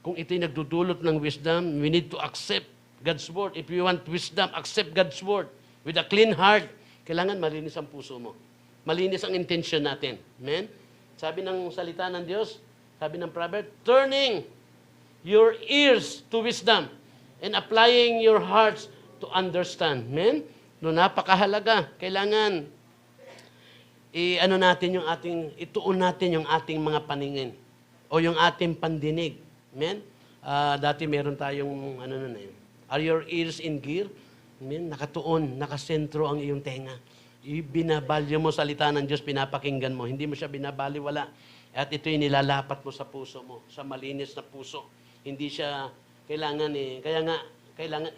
Kung ito'y nagdudulot ng wisdom, we need to accept God's word. If you want wisdom, accept God's word. With a clean heart, kailangan malinis ang puso mo. Malinis ang intention natin. Amen? Sabi ng salita ng Diyos, sabi ng proverb, turning your ears to wisdom and applying your hearts to understand. Amen? No, napakahalaga. Kailangan ituon natin yung ating mga paningin o yung ating pandinig. Amen? Dati meron tayong, are your ears in gear? Amen? Nakatuon, nakasentro ang iyong tenga. Binabalyo mo salita ng Diyos, pinapakinggan mo. Hindi mo siya binabaliwala. At ito'y nilalapat mo sa puso mo, sa malinis na puso. Hindi siya kailangan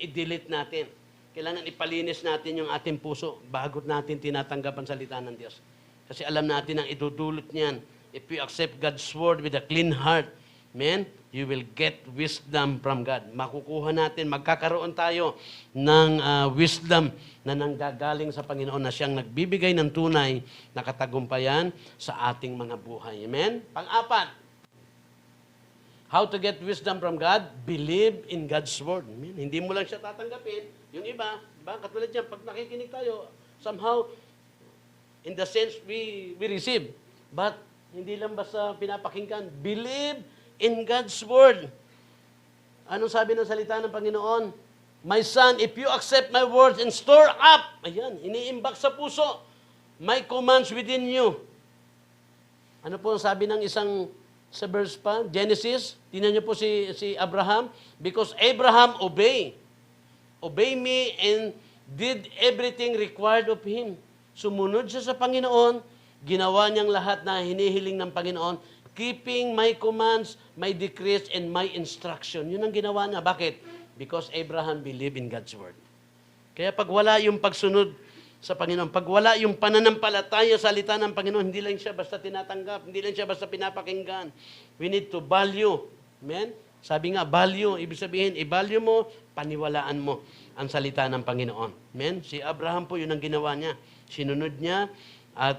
i-delete natin. Kailangan ipalinis natin yung ating puso bago natin tinatanggap ang salita ng Diyos. Kasi alam natin ang idudulot niyan. If you accept God's word with a clean heart, amen, you will get wisdom from God. Makukuha natin, magkakaroon tayo ng wisdom na nanggagaling sa Panginoon na siyang nagbibigay ng tunay na katagumpayan sa ating mga buhay. Amen? Pang-apat, how to get wisdom from God? Believe in God's word. Amen? Hindi mo lang siya tatanggapin. Yung iba, diba? Katulad yan, pag nakikinig tayo, somehow, in the sense we receive. But, hindi lang basta pinapakinggan. Believe in God's word. Anong sabi ng salita ng Panginoon? My son, if you accept my words and store up, ayan, iniimbak sa puso, my commands within you. Ano po ang sabi ng isang sa verse pa? Genesis, tingnan niyo po si Abraham. Because Abraham obey me and did everything required of him. Sumunod siya sa Panginoon, ginawa niyang lahat na hinihiling ng Panginoon, keeping my commands, my decrees, and my instruction. Yun ang ginawa niya. Bakit? Because Abraham believed in God's word. Kaya pag wala yung pagsunod sa Panginoon, pag wala yung pananampalataya sa salita ng Panginoon, hindi lang siya basta tinatanggap, hindi lang siya basta pinapakinggan. We need to value. Amen? Sabi nga, value. Ibig sabihin, i-value mo, paniwalaan mo. ang salita ng Panginoon. Amen? Si Abraham po, yun ang ginawa niya. Sinunod niya at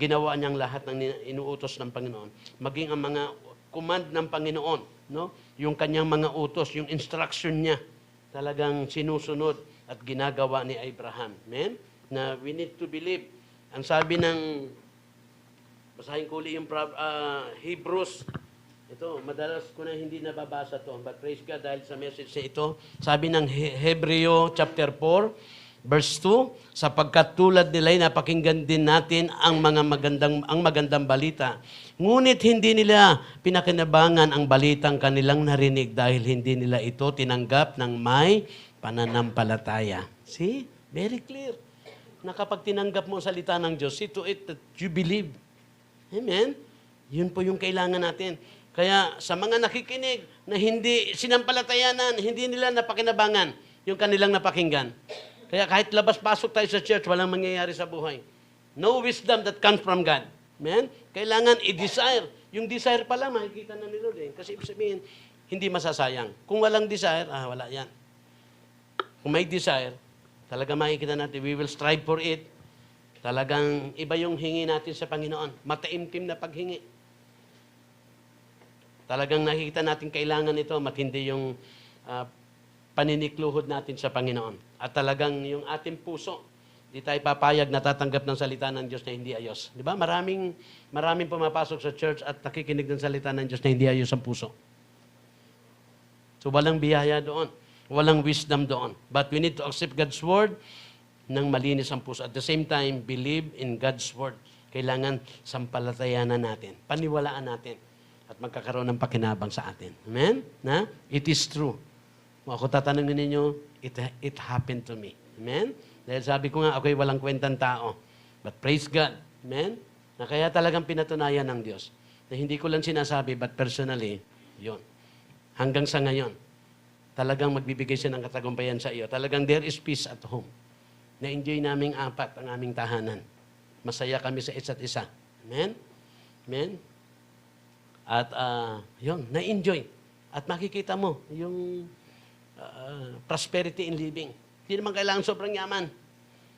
ginawa niyang lahat ng inuutos ng Panginoon. Maging ang mga command ng Panginoon, no? Yung kanyang mga utos, yung instruction niya, talagang sinusunod at ginagawa ni Abraham. Amen? Na we need to believe. Ang sabi ng, basahin ko ulit yung Hebrews. Ito, madalas ko na hindi nababasa to. But praise God dahil sa message na ito. Sabi ng Hebreo chapter 4, verse 2, sapagkat tulad nila'y napakinggan din natin ang magandang balita. Ngunit hindi nila pinakinabangan ang balitang kanilang narinig dahil hindi nila ito tinanggap ng may pananampalataya. See? Very clear. Na kapag tinanggap mo ang salita ng Diyos, see to it that you believe. Amen? Yun po yung kailangan natin. Kaya sa mga nakikinig na hindi sinampalatayanan, hindi nila napakinabangan yung kanilang napakinggan. Kaya kahit labas-pasok tayo sa church, walang mangyayari sa buhay. No wisdom that comes from God. Amen? Kailangan i-desire. Yung desire pa lang, makikita na ni Lord eh. Kasi ibig sabihin, hindi masasayang. Kung walang desire, wala yan. Kung may desire, talaga makikita natin, we will strive for it. Talagang iba yung hingi natin sa Panginoon. Mataimtim na paghingi. Talagang nakikita natin kailangan ito, matindi yung paninikluhod natin sa Panginoon. At talagang yung ating puso, di tayo papayag na tatanggap ng salita ng Diyos na hindi ayos. Di ba? Maraming pumapasok sa church at nakikinig ng salita ng Diyos na hindi ayos ang puso. So walang biyaya doon. Walang wisdom doon. But we need to accept God's word ng malinis ang puso. At the same time, believe in God's word. Kailangan sampalatayanan natin. Paniwalaan natin. At magkakaroon ng pakinabang sa atin. Amen? Na? It is true. Kung ako tatanungin ninyo, it happened to me. Amen? Dahil sabi ko nga, ako'y walang kwentang tao. But praise God. Amen? Na kaya talagang pinatunayan ng Diyos. Na hindi ko lang sinasabi, but personally, yun. Hanggang sa ngayon, talagang magbibigay siya ng katagumpayan sa iyo. Talagang there is peace at home. Na-enjoy naming apat ang aming tahanan. Masaya kami sa isa't isa. Amen? Amen? At yun, na-enjoy. At makikita mo yung prosperity in living. Hindi naman kailangan sobrang yaman.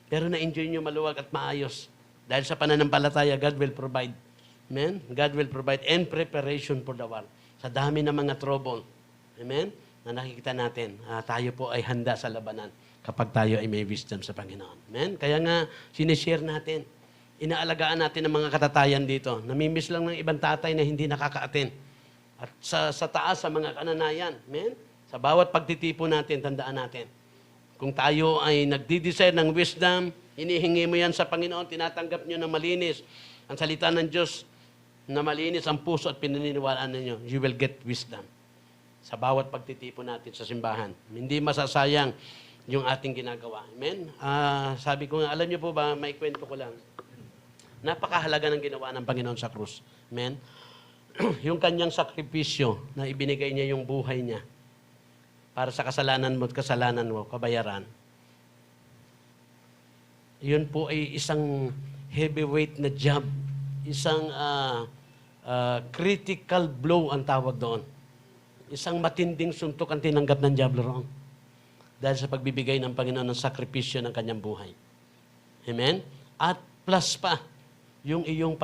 Pero na-enjoy nyo maluwag at maayos. Dahil sa pananampalataya, God will provide. Amen? God will provide and preparation for the war. Sa dami ng mga trouble. Amen? Na nakikita natin, tayo po ay handa sa labanan kapag tayo ay may wisdom sa Panginoon. Amen? Kaya nga, sinishare natin. Inaalagaan natin ang mga katatayan dito. Namimiss lang ng ibang tatay na hindi nakaka-attend. At sa taas, sa mga kananayan. Amen? Sa bawat pagtitipo natin, tandaan natin. Kung tayo ay nagdi-desire ng wisdom, hinihingi mo yan sa Panginoon, tinatanggap nyo na malinis. Ang salita ng Diyos na malinis ang puso at pinaniniwalaan ninyo, you will get wisdom. Sa bawat pagtitipo natin sa simbahan. Hindi masasayang yung ating ginagawa. Amen? Sabi ko nga, alam niyo po ba, may kwento ko lang. Napakahalaga ng ginawa ng Panginoon sa krus. Amen? Yung kanyang sakripisyo na ibinigay niya yung buhay niya para sa kasalanan mo at kasalanan mo, kabayaran. Yun po ay isang heavyweight na job. Isang critical blow ang tawag doon. Isang matinding suntok ang tinanggap ng diablo roon. Dahil sa pagbibigay ng Panginoon ng sakripisyo ng kanyang buhay. Amen? At plus pa, yung iyong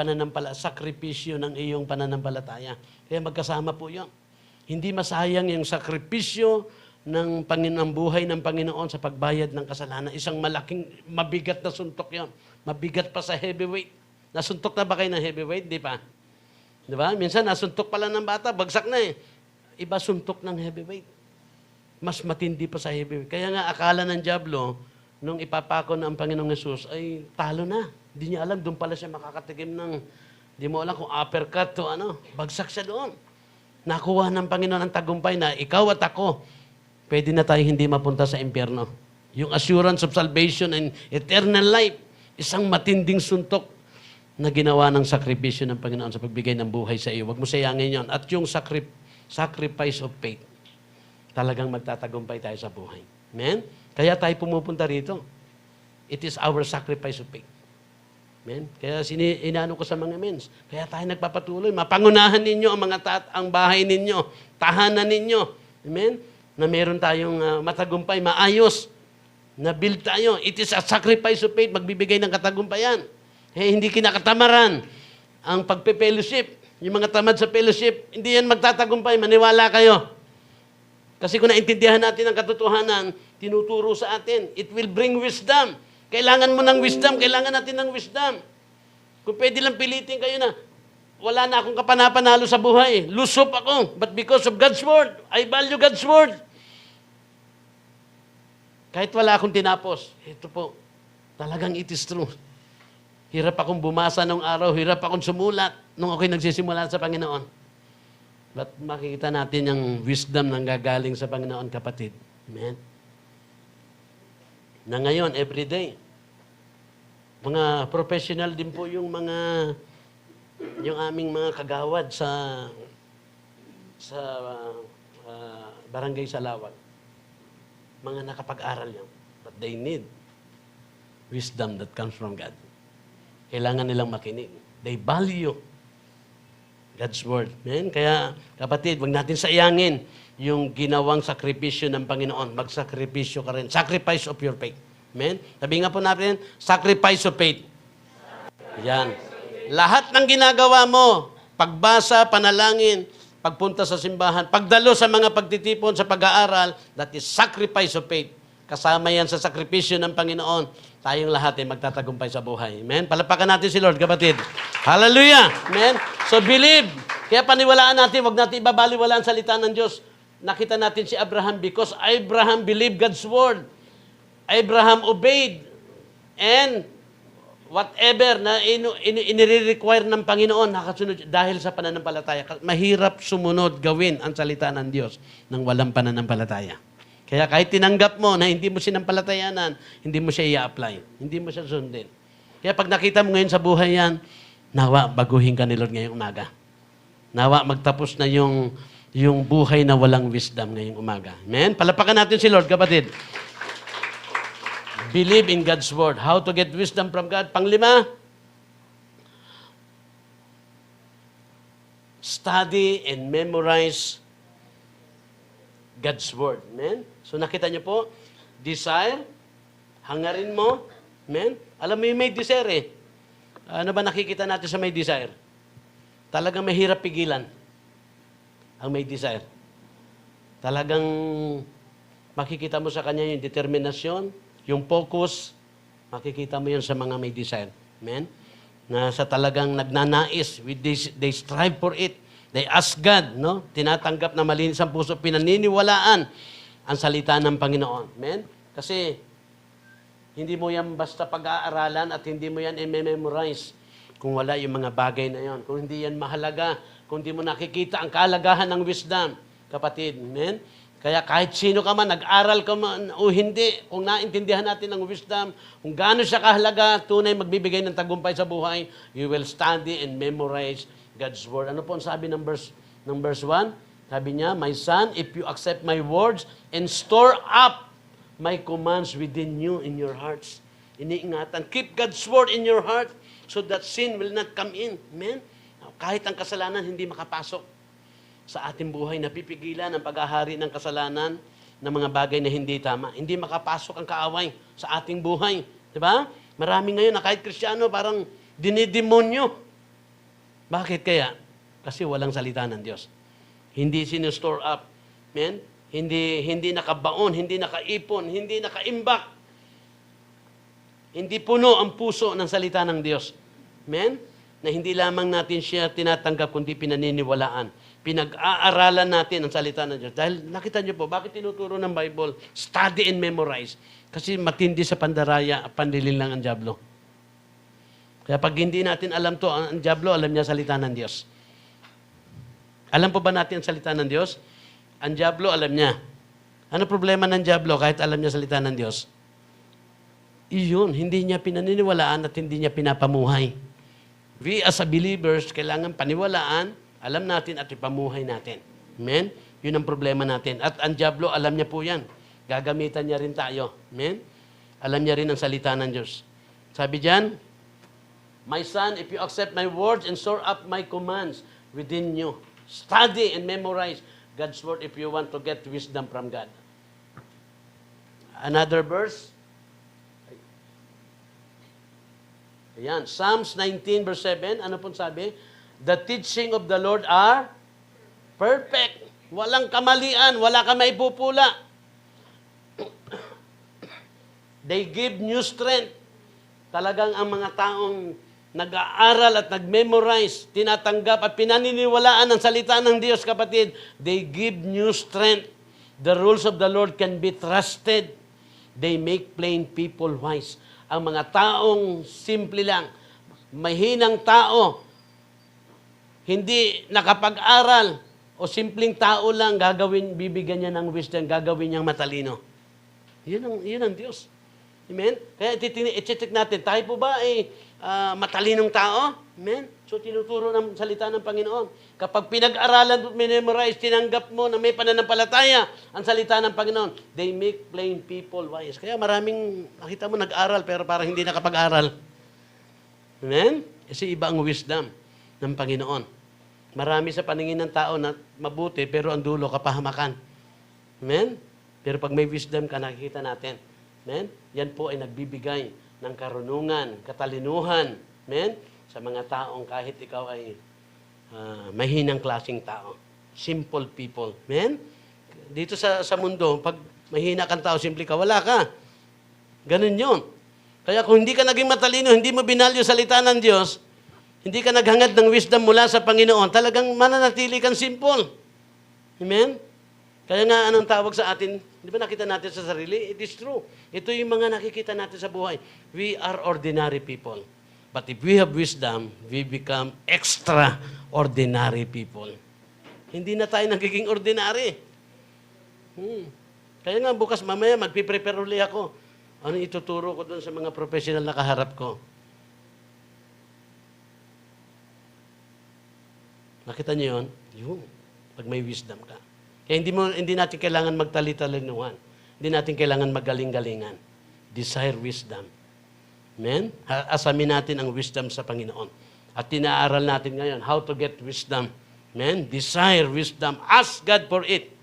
sakripisyo ng iyong pananampalataya. Kaya magkasama po yun. Hindi masayang yung sakripisyo ng buhay ng Panginoon sa pagbayad ng kasalanan. Isang mabigat na suntok yon. Mabigat pa sa heavyweight. Nasuntok na ba kayo ng heavyweight? Di pa. Di ba? Minsan nasuntok pa lang ng bata, bagsak na eh. Iba suntok ng heavyweight. Mas matindi pa sa heavyweight. Kaya nga akala ng diablo, nung ipapako na ang Panginoong Yesus, ay talo na. Hindi niya alam, doon pala siya makakatikim ng, hindi mo alam kung uppercut to bagsak siya doon. Nakuha ng Panginoon ang tagumpay na ikaw at ako, pwede na tayo hindi mapunta sa impyerno. Yung assurance of salvation and eternal life, isang matinding suntok na ginawa ng sakripisyo ng Panginoon sa pagbigay ng buhay sa iyo. Huwag mo sayangin yon. At yung sacrifice of faith, talagang magtatagumpay tayo sa buhay. Amen? Kaya tayo pumupunta rito. It is our sacrifice of faith. Amen? Kaya inaano ko sa mga mens. Kaya tayo nagpapatuloy. Mapangunahan ninyo ang ang bahay ninyo, tahanan ninyo. Amen? Na meron tayong matagumpay, maayos. Na-build tayo. It is a sacrifice of faith, magbibigay ng katagumpayan. Hindi kinakatamaran ang pagpe-fellowship. Yung mga tamad sa fellowship, hindi yan magtatagumpay, maniwala kayo. Kasi kung naintindihan natin ang katotohanan, tinuturo sa atin, it will bring wisdom. Kailangan mo ng wisdom, kailangan natin ng wisdom. Kung pwede lang pilitin kayo na, wala na akong kapanapanalo sa buhay. Lusop ako. But because of God's Word, I value God's Word. Kahit wala akong tinapos, ito po, talagang it is true. Hirap akong bumasa nung araw, hirap akong sumulat nung ako'y nagsisimula sa Panginoon. But makikita natin yung wisdom nang gagaling sa Panginoon, kapatid. Amen? Na ngayon, everyday, mga professional din po yung aming mga kagawad sa barangay Salawag. Mga nakapag-aral yan. But they need wisdom that comes from God. Kailangan nilang makinig. They value God's Word. Amen? Kaya, kapatid, wag natin sayangin yung ginawang sakripisyo ng Panginoon. Magsakripisyo ka rin. Sacrifice of your faith. Amen? Sabi nga po natin, sacrifice of faith. Yan. Lahat ng ginagawa mo, pagbasa, panalangin, pagpunta sa simbahan, pagdalo sa mga pagtitipon sa pag-aaral, that is sacrifice of faith. Kasama yan sa sakripisyo ng Panginoon. Tayong lahat ay magtatagumpay sa buhay. Amen? Palapakan natin si Lord, kapatid. Hallelujah! Amen? So believe. Kaya paniwalaan natin, wag natin ibabaliwala ang salita ng Diyos. Nakita natin si Abraham because Abraham believed God's word. Abraham obeyed. And whatever na inire-require ng Panginoon, nakasunod dahil sa pananampalataya. Mahirap sumunod gawin ang salita ng Diyos nang walang pananampalataya. Kaya kahit tinanggap mo na hindi mo sinampalatayanan, hindi mo siya i-apply. Hindi mo siya sundin. Kaya pag nakita mo ngayon sa buhay yan, nawa, baguhin ka ni Lord ngayong umaga. Nawa, magtapos na yung buhay na walang wisdom ngayong umaga. Amen? Palapakan natin si Lord, kapatid. Believe in God's Word. How to get wisdom from God. Panglima, study and memorize God's Word. Amen? So nakita niyo po, desire, hangarin mo. Amen? Alam mo yung may desire eh. Ano ba nakikita natin sa may desire? Talagang mahirap pigilan ang may desire. Talagang makikita mo sa kanya yung determinasyon, yung focus, makikita mo yun sa mga may desire. Amen? Na sa talagang nagnanais, they strive for it. They ask God, no? Tinatanggap na malinis ang puso, pinaniniwalaan ang salita ng Panginoon. Amen? Kasi hindi mo yan basta pag-aaralan at hindi mo yan i-memorize kung wala yung mga bagay na yon. Kung hindi yan mahalaga, kung hindi mo nakikita ang kahalagahan ng wisdom, kapatid. Amen? Kaya kahit sino ka man, nag-aral ka man o hindi, kung naintindihan natin ang wisdom, kung gaano siya kahalaga, tunay magbibigay ng tagumpay sa buhay, you will study and memorize God's Word. Ano po ang sabi ng verse 1? Sabi niya, my son, if you accept my words and store up my commands within you in your hearts. Iniingatan. Keep God's Word in your heart so that sin will not come in. Amen? Kahit ang kasalanan hindi makapasok sa ating buhay, napipigilan ang pag-ahari ng kasalanan ng mga bagay na hindi tama. Hindi makapasok ang kaaway sa ating buhay. Diba? Marami ngayon na kahit Kristiyano parang dinidemonyo. Bakit kaya? Kasi walang salita ng Diyos. Hindi sinistore up. Amen? Hindi nakabaon, hindi nakaipon, hindi nakaimbak. Hindi puno ang puso ng salita ng Diyos. Amen? Na hindi lamang natin siya tinatanggap, kundi pinaniniwalaan. Pinag-aaralan natin ang salita ng Diyos. Dahil nakita niyo po, bakit tinuturo ng Bible? Study and memorize. Kasi matindi sa pandaraya, pandilin lang ang dyablo. Kaya pag hindi natin alam to, ang dyablo, alam niya salita ng Diyos. Alam po ba natin ang salita ng Diyos? Ang dyablo, alam niya. Ano problema ng dyablo kahit alam niya salita ng Diyos? Iyon, hindi niya pinaniniwalaan at hindi niya pinapamuhay. We as a believers, kailangan paniwalaan, alam natin at ipamuhay natin. Amen? Yun ang problema natin. At ang dyablo, alam niya po yan. Gagamitan niya rin tayo. Amen? Alam niya rin ang salita ng Diyos. Sabi diyan, my son, if you accept my words and store up my commands within you, study and memorize God's word if you want to get wisdom from God. Another verse, Ayan, Psalms 19 verse 7, ano pong sabi? The teaching of the Lord are perfect. Walang kamalian, wala ka maipupula. They give new strength. Talagang ang mga taong nag-aaral at nag-memorize, tinatanggap at pinaniniwalaan ang salita ng Diyos, kapatid, they give new strength. The rules of the Lord can be trusted. They make plain people wise. Ang mga taong simple lang, mahinang tao, hindi nakapag-aral, o simpleng tao lang, bibigyan niya ng wisdom, gagawin niyang matalino. Yun ang Diyos. Amen? Kaya i-check natin, tayo po ba ay matalinong tao? Amen? So, tinuturo ng salita ng Panginoon. Kapag pinag-aralan at memorize, tinanggap mo na may pananampalataya ang salita ng Panginoon, they make plain people wise. Kaya maraming, nakita mo, nag-aral, pero parang hindi nakapag-aral. Amen? Kasi iba ang wisdom ng Panginoon. Marami sa paningin ng tao na mabuti, pero ang dulo, kapahamakan. Amen? Pero pag may wisdom ka, nakikita natin. Amen? Yan po ay nagbibigay ng karunungan, katalinuhan, amen? Sa mga taong kahit ikaw ay mahinang klaseng tao. Simple people. Amen? Dito sa mundo, pag mahina kang tao, simple ka, wala ka. Ganun yun. Kaya kung hindi ka naging matalino, hindi mo binalyo salita ng Diyos, hindi ka naghangad ng wisdom mula sa Panginoon, talagang mananatili kang simple. Amen? Kaya nga, anong tawag sa atin? Di ba nakita natin sa sarili? It is true. Ito yung mga nakikita natin sa buhay. We are ordinary people. But if we have wisdom, we become extraordinary people. Hindi na tayo nagiging ordinary. Kaya nga, bukas mamaya, magpiprepare uli ako. Ano ituturo ko doon sa mga professional na kaharap ko? Nakita niyo yun? Yun. Pag may wisdom ka. Kaya hindi natin kailangan magtali-talinuhan. Hindi natin kailangan magaling-galingan. Desire wisdom. Amen? Asamin natin ang wisdom sa Panginoon. At tinaaral natin ngayon, how to get wisdom. Amen? Desire wisdom. Ask God for it.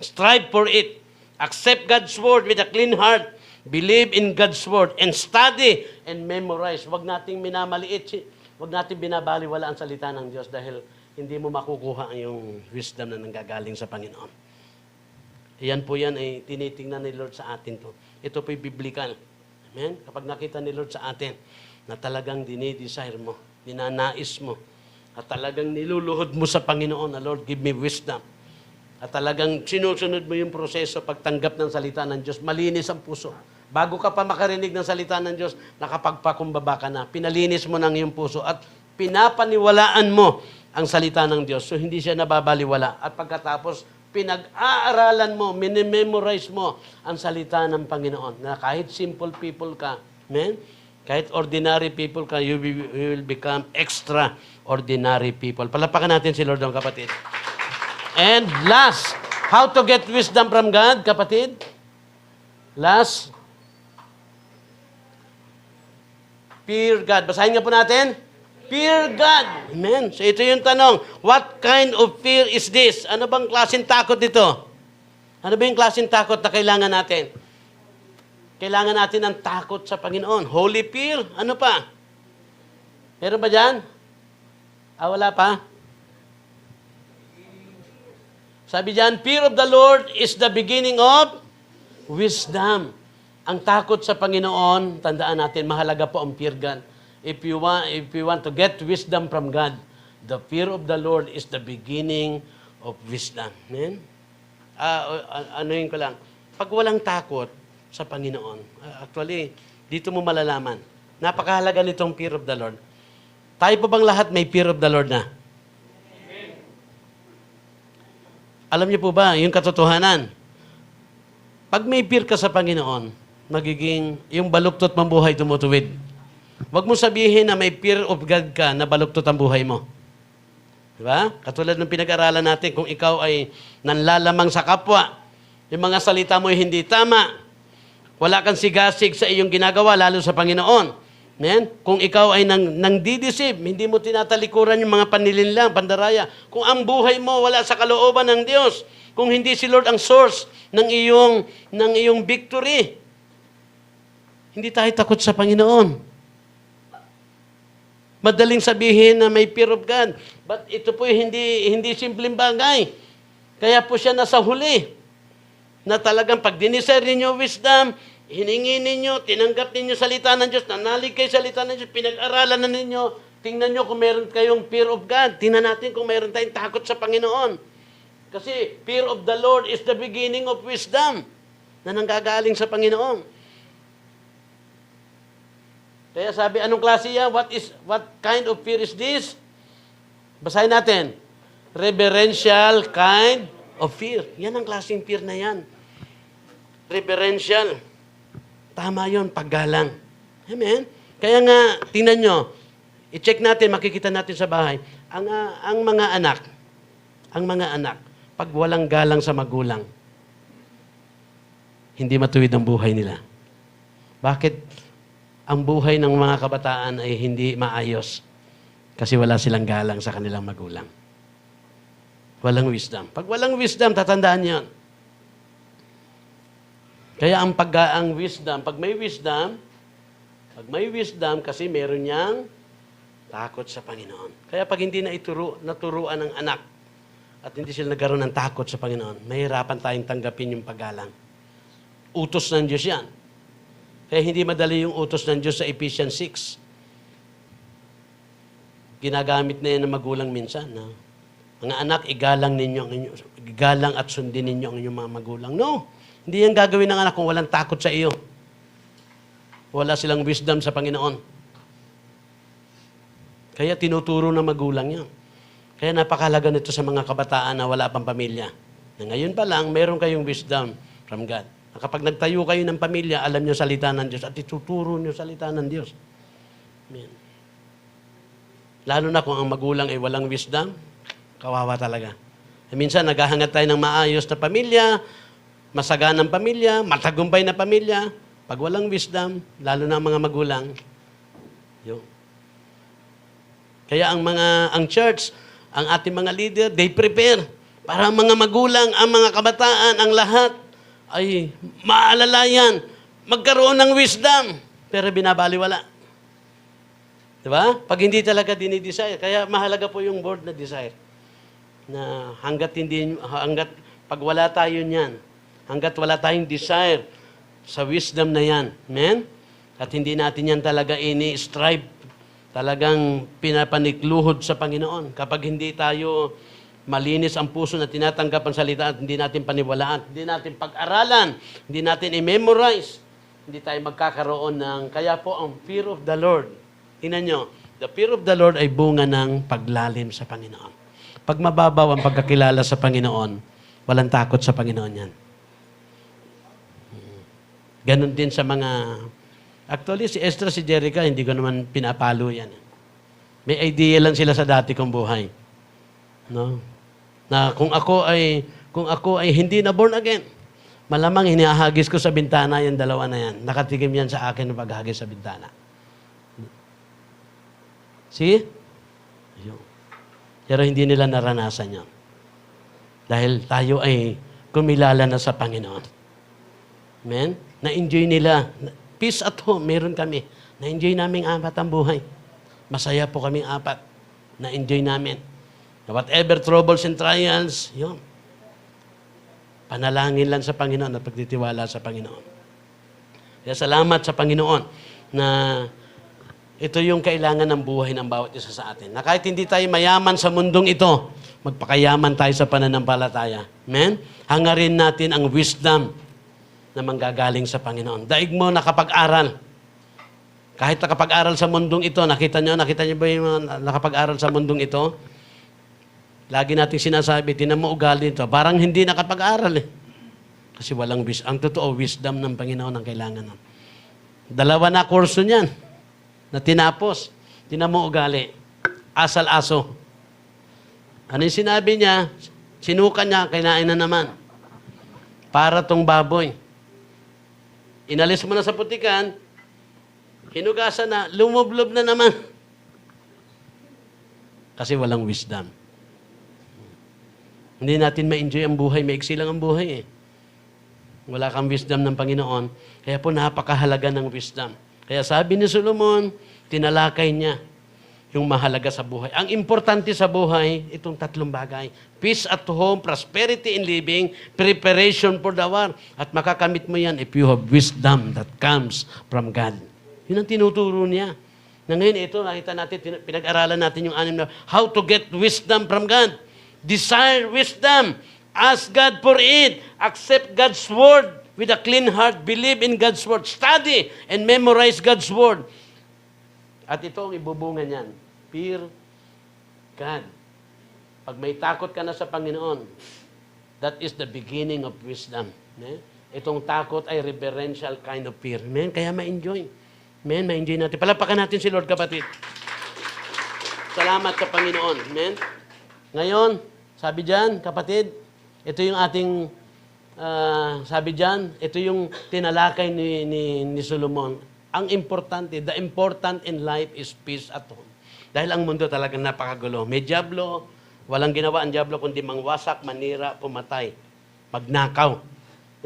Strive for it. Accept God's word with a clean heart. Believe in God's word. And study and memorize. Huwag nating minamaliit. Huwag nating binabaliwala ang salita ng Diyos dahil hindi mo makukuha ang yung wisdom na nanggagaling sa Panginoon. Iyan po yan ay tinitingnan ni Lord sa atin to. Ito po'y biblical. Amen? Kapag nakita ni Lord sa atin na talagang dinidesire mo, dinanais mo, at talagang niluluhod mo sa Panginoon na Lord, give me wisdom. At talagang sinusunod mo yung proseso pagtanggap ng salita ng Diyos, malinis ang puso. Bago ka pa makarinig ng salita ng Diyos, nakapagpakumbaba ka na. Pinalinis mo ng iyong puso at pinapaniwalaan mo ang salita ng Diyos. So, hindi siya nababaliwala. At pagkatapos, pinag-aaralan mo, minimemorize mo ang salita ng Panginoon. Na kahit simple people ka, amen? Kahit ordinary people ka, you will become extraordinary people. Palapakan natin si Lord, ang kapatid. And last, how to get wisdom from God, kapatid? Last, fear God. Basahin nga po natin. Fear God. Amen. So ito yung tanong. What kind of fear is this? Ano bang klaseng takot dito? Ano ba yung klaseng takot na kailangan natin? Kailangan natin ng takot sa Panginoon. Holy fear. Ano pa? Meron ba dyan? Wala pa? Sabi dyan, fear of the Lord is the beginning of wisdom. Ang takot sa Panginoon, tandaan natin, mahalaga po ang fear God. If you want to get wisdom from God, the fear of the Lord is the beginning of wisdom. Amen? Anuhin ko lang. Pag walang takot sa Panginoon, actually, dito mo malalaman. Napakahalaga nitong fear of the Lord. Tayo po bang lahat may fear of the Lord na? Alam niyo po ba, yung katotohanan, pag may fear ka sa Panginoon, magiging yung baluktot mong buhay tumutuwid. Huwag mo sabihin na may fear of God ka na baluktot ang buhay mo. Diba? Katulad ng pinag-aralan natin, kung ikaw ay nanlalamang sa kapwa, yung mga salita mo ay hindi tama, wala kang sigasig sa iyong ginagawa, lalo sa Panginoon. Amen? Kung ikaw ay nang didisip, hindi mo tinatalikuran yung mga panlilinlang, pandaraya. Kung ang buhay mo wala sa kalooban ng Diyos, kung hindi si Lord ang source ng iyong victory, hindi tayo takot sa Panginoon. madaling sabihin na may fear of God. But ito po hindi simpleng bagay. Kaya po siya nasa huli. Na talagang pag diniscern ninyo wisdom, hiningi ninyo, tinanggap ninyo salita ng Diyos, nanalig kayo salita ng Diyos, pinag-aralan na ninyo, tingnan nyo kung meron kayong fear of God. Tingnan natin kung meron tayong takot sa Panginoon. Kasi fear of the Lord is the beginning of wisdom na nanggagaling sa Panginoon. Kaya sabi, anong klase yan? What kind of fear is this? Basahin natin. Reverential kind of fear. Yan ang klaseng fear na yan. Reverential. Tama yun, paggalang. Amen? Kaya nga, tingnan nyo, i-check natin, makikita natin sa bahay, ang mga anak, pag walang galang sa magulang, hindi matuwid ang buhay nila. Bakit? Ang buhay ng mga kabataan ay hindi maayos kasi wala silang galang sa kanilang magulang. Walang wisdom. Pag walang wisdom, tatandaan yon. Kaya ang wisdom, pag may wisdom kasi meron niyang takot sa Panginoon. Kaya pag hindi naturuan ng anak at hindi sila nagkaroon ng takot sa Panginoon, mahirapan tayong tanggapin yung paggalang. Utos ng Diyos yan. Kaya hindi madali yung utos ng Diyos sa Ephesians 6. Ginagamit na yan ng magulang minsan. No? Mga anak, igalang at sundin ninyo ang inyong mga magulang. No, hindi yan gagawin ng anak kung walang takot sa iyo. Wala silang wisdom sa Panginoon. Kaya tinuturo ng magulang yan. Kaya napakahalaga nito sa mga kabataan na wala pang pamilya. Na ngayon pa lang, meron kayong wisdom from God. Kapag nagtayo kayo ng pamilya, alam nyo salita ng Diyos at ituturo nyo salita ng Diyos. Amen. Lalo na kung ang magulang ay walang wisdom, kawawa talaga. Minsan, naghahangad tayo ng maayos na pamilya, masaganang pamilya, matagumpay na pamilya. Pag walang wisdom, lalo na ang mga magulang, yun. Kaya ang church, ang ating mga leader, they prepare para ang mga magulang, ang mga kabataan, ang lahat, ay maalalayan, magkaroon ng wisdom, pero binabaliwala. Diba? Pag hindi talaga dinidesire, kaya mahalaga po yung word na desire. Na hanggat pag wala tayo niyan, hanggat wala tayong desire sa wisdom na yan, amen? At hindi natin yan talaga ini-strive, talagang pinapanikluhod sa Panginoon. Kapag hindi tayo malinis ang puso na tinatanggap ang salita at hindi natin paniwalaan, hindi natin pag-aralan, hindi natin i-memorize, hindi tayo magkakaroon ng, kaya po ang fear of the Lord. Tingnan nyo, the fear of the Lord ay bunga ng paglalim sa Panginoon. Pag mababaw ang pagkakilala sa Panginoon, walang takot sa Panginoon yan. Ganon din sa mga, actually si Esther, si Jerica, hindi ko naman pinapalo yan. May idea lang sila sa dati kong buhay. No? Na kung ako ay hindi na born again, malamang hinahagis ko sa bintana yung dalawa na yan. Nakatigim yan sa akin ng paghagis sa bintana. See? Pero hindi nila naranasan yan. Dahil tayo ay kumilala na sa Panginoon. Amen? Na-enjoy nila. Peace at home, meron kami. Na-enjoy namin apat ang buhay. Masaya po kaming apat. Na-enjoy namin. Whatever troubles and trials, yun. Panalangin lang sa Panginoon at pagtitiwala sa Panginoon. Kaya salamat sa Panginoon na ito yung kailangan ng buhay ng bawat isa sa atin. Na kahit hindi tayo mayaman sa mundong ito, magpakayaman tayo sa pananampalataya. Amen? Hangarin natin ang wisdom na manggagaling sa Panginoon. Daig mo nakapag-aral. Kahit nakapag-aral sa mundong ito, nakita niyo ba yung nakapag-aral sa mundong ito? Lagi natin sinasabi, tinan mo ugali ito. Parang hindi nakapag-aral eh. Kasi walang wisdom. Ang totoo, wisdom ng Panginoon ang kailangan. 2 na kurso niyan na tinapos. Tinan mo ugali. Asal-aso. Ano yung sinabi niya? Sinuka niya, kinain na naman. Para tong baboy. Inalis mo na sa putikan, hinugasan na, lumublob na naman. Kasi walang wisdom. Hindi natin ma-enjoy ang buhay. Maiksi lang ang buhay eh. Wala kang wisdom ng Panginoon. Kaya po napakahalaga ng wisdom. Kaya sabi ni Solomon, tinalakay niya yung mahalaga sa buhay. Ang importante sa buhay, itong tatlong bagay. Peace at home, prosperity in living, preparation for the war. At makakamit mo yan if you have wisdom that comes from God. Yun ang tinuturo niya. Na ngayon, ito, nakita natin, pinag-aralan natin yung anim na, how to get wisdom from God. Desire wisdom. Ask God for it. Accept God's word with a clean heart. Believe in God's word. Study and memorize God's word. At ito ang ibubunga niyan. Fear God. Pag may takot ka na sa Panginoon, that is the beginning of wisdom. Itong takot ay reverential kind of fear. Amen? Kaya ma-enjoy. Amen? Ma-enjoy natin. Palapakan natin si Lord, kapatid. Salamat sa Panginoon. Amen? Ngayon, sabi dyan, kapatid, ito yung ating, sabi dyan, ito yung tinalakay ni Solomon. Ang importante, the important in life is peace at home. Dahil ang mundo talagang napakagulo. May dyablo, walang ginawa ang dyablo kundi mangwasak, manira, pumatay, magnakaw.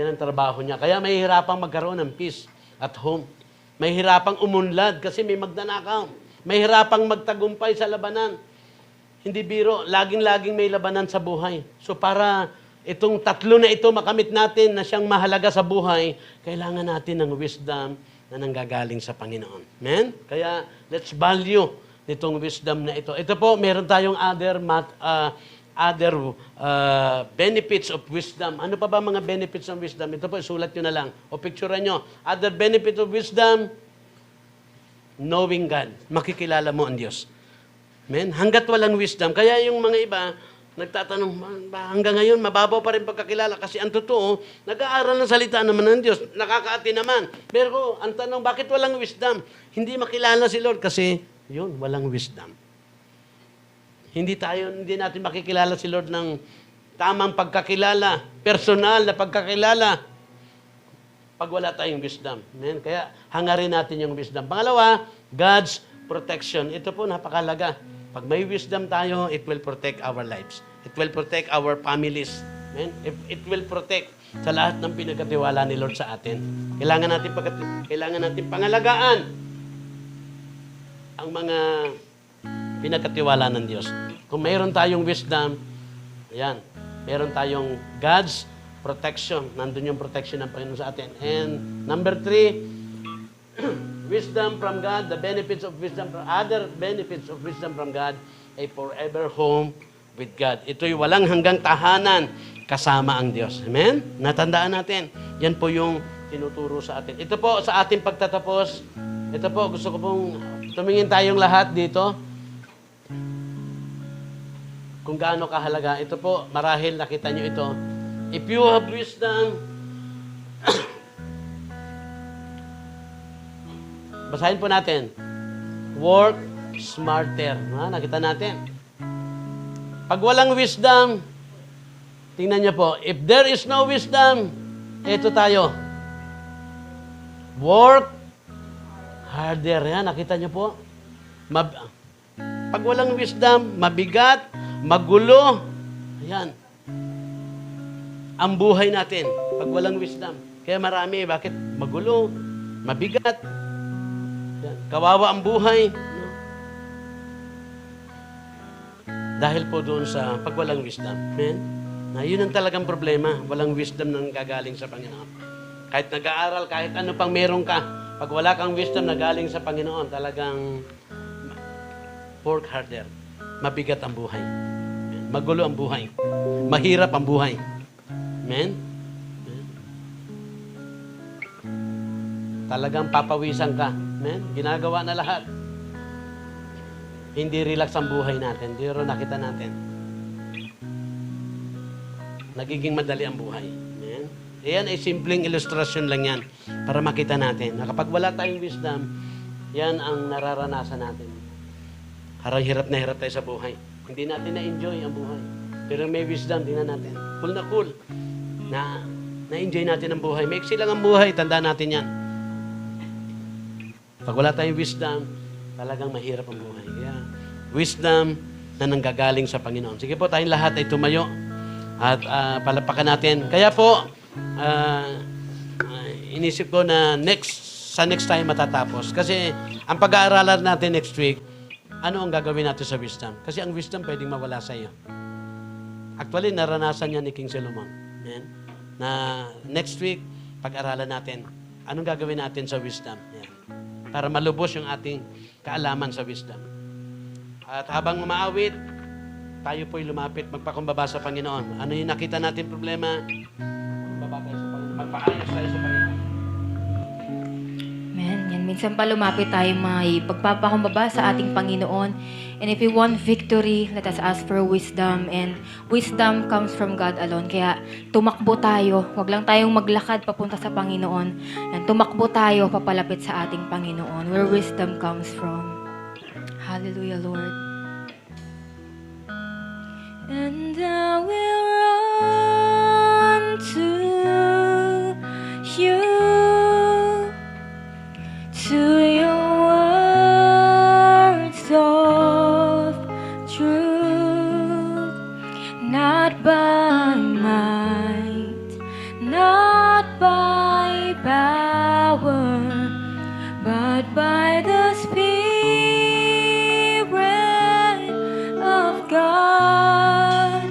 Yan ang trabaho niya. Kaya may hirapang magkaroon ng peace at home. May hirapang umunlad kasi may magnanakaw. May hirapang magtagumpay sa labanan. Hindi biro, laging-laging may labanan sa buhay. So para itong tatlo na ito makamit natin na siyang mahalaga sa buhay, kailangan natin ng wisdom na nanggagaling sa Panginoon. Amen? Kaya let's value nitong wisdom na ito. Ito po, meron tayong other benefits of wisdom. Ano pa ba mga benefits ng wisdom? Ito po, sulat nyo na lang. O picturean nyo. Other benefit of wisdom, knowing God. Makikilala mo ang Diyos. Amen? Hanggat walang wisdom. Kaya yung mga iba, nagtatanong, hanggang ngayon, mababaw pa rin pagkakilala. Kasi ang totoo, nag-aaral ng salita naman ng Diyos. Nakakaati naman. Pero ang tanong, bakit walang wisdom? Hindi makilala si Lord kasi yun, walang wisdom. Hindi natin makikilala si Lord ng tamang pagkakilala, personal na pagkakilala, pag wala tayong wisdom. Amen? Kaya hangarin natin yung wisdom. Pangalawa, God's protection. Ito po, napakalaga. Pag may wisdom tayo, it will protect our lives. It will protect our families. Amen? It will protect sa lahat ng pinagkatiwala ni Lord sa atin. Kailangan natin pangalagaan ang mga pinagkatiwala ng Diyos. Kung mayroon tayong wisdom, ayan, mayroon tayong God's protection. Nandun yung protection ng Panginoon sa atin. And number 3, wisdom from God, the benefits of wisdom, other benefits of wisdom from God, a forever home with God. Ito'y walang hanggang tahanan kasama ang Diyos. Amen? Natandaan natin. Yan po yung tinuturo sa atin. Ito po, sa ating pagtatapos, ito po, gusto ko pong tumingin tayong lahat dito. Kung gaano kahalaga. Ito po, marahil nakita nyo ito. If you have wisdom, basahin po natin. Work smarter. Nakita natin. Pag walang wisdom, tingnan nyo po, if there is no wisdom, ito tayo. Work harder. Yan, nakita nyo po? Pag walang wisdom, mabigat, magulo. Ayan. Ang buhay natin, pag walang wisdom. Kaya marami, bakit? Magulo, mabigat. Ayan. Kawawa ang buhay. Dahil po doon sa pag walang wisdom. Amen? Na yun ang talagang problema. Walang wisdom na gagaling sa Panginoon. Kahit nag-aaral, kahit ano pang meron ka, pag wala kang wisdom na galing sa Panginoon, talagang work harder. Mabigat ang buhay. Amen? Magulo ang buhay. Mahirap ang buhay. Amen? Amen? Talagang papawisan ka. Amen? Ginagawa na lahat. Hindi relax ang buhay natin. Pero nakita natin. Nagiging madali ang buhay. Amen? Yan ay simpleng ilustrasyon lang yan para makita natin na kapag wala tayong wisdom, yan ang nararanasan natin. Harang hirap na hirap tayo sa buhay. Hindi natin na-enjoy ang buhay. Pero may wisdom, tingnan natin. Cool na cool. Na-enjoy natin ang buhay. Maiksi lang ang buhay, tandaan natin yan. Pag wala tayong wisdom, talagang mahirap ang buhay. Kaya, wisdom na nanggagaling sa Panginoon. Sige po, tayong lahat ay tumayo at palapakan natin. Kaya po, inisip ko na sa next time matatapos. Kasi ang pag-aaralan natin next week, ano ang gagawin natin sa wisdom? Kasi ang wisdom pwedeng mawala sa iyo. Actually, naranasan niya ni King Solomon. Yan. Na next week, pag-aralan natin, anong gagawin natin sa wisdom? Yan. Para malubos yung ating kaalaman sa wisdom. At habang umaawit, tayo po'y lumapit, magpakumbaba sa Panginoon. Ano yung nakita natin problema? Kumbaba tayo sa Panginoon. Magpaayos tayo sa Panginoon. Amen. Yan, minsan pa lumapit tayo may pagpapakumbaba sa ating Panginoon. And if we want victory, let us ask for wisdom. And wisdom comes from God alone. Kaya tumakbo tayo. Huwag lang tayong maglakad papunta sa Panginoon. And tumakbo tayo papalapit sa ating Panginoon. Where wisdom comes from. Hallelujah, Lord. And I will run to you, to your words of truth, not by might, not by power, but by the Spirit of God.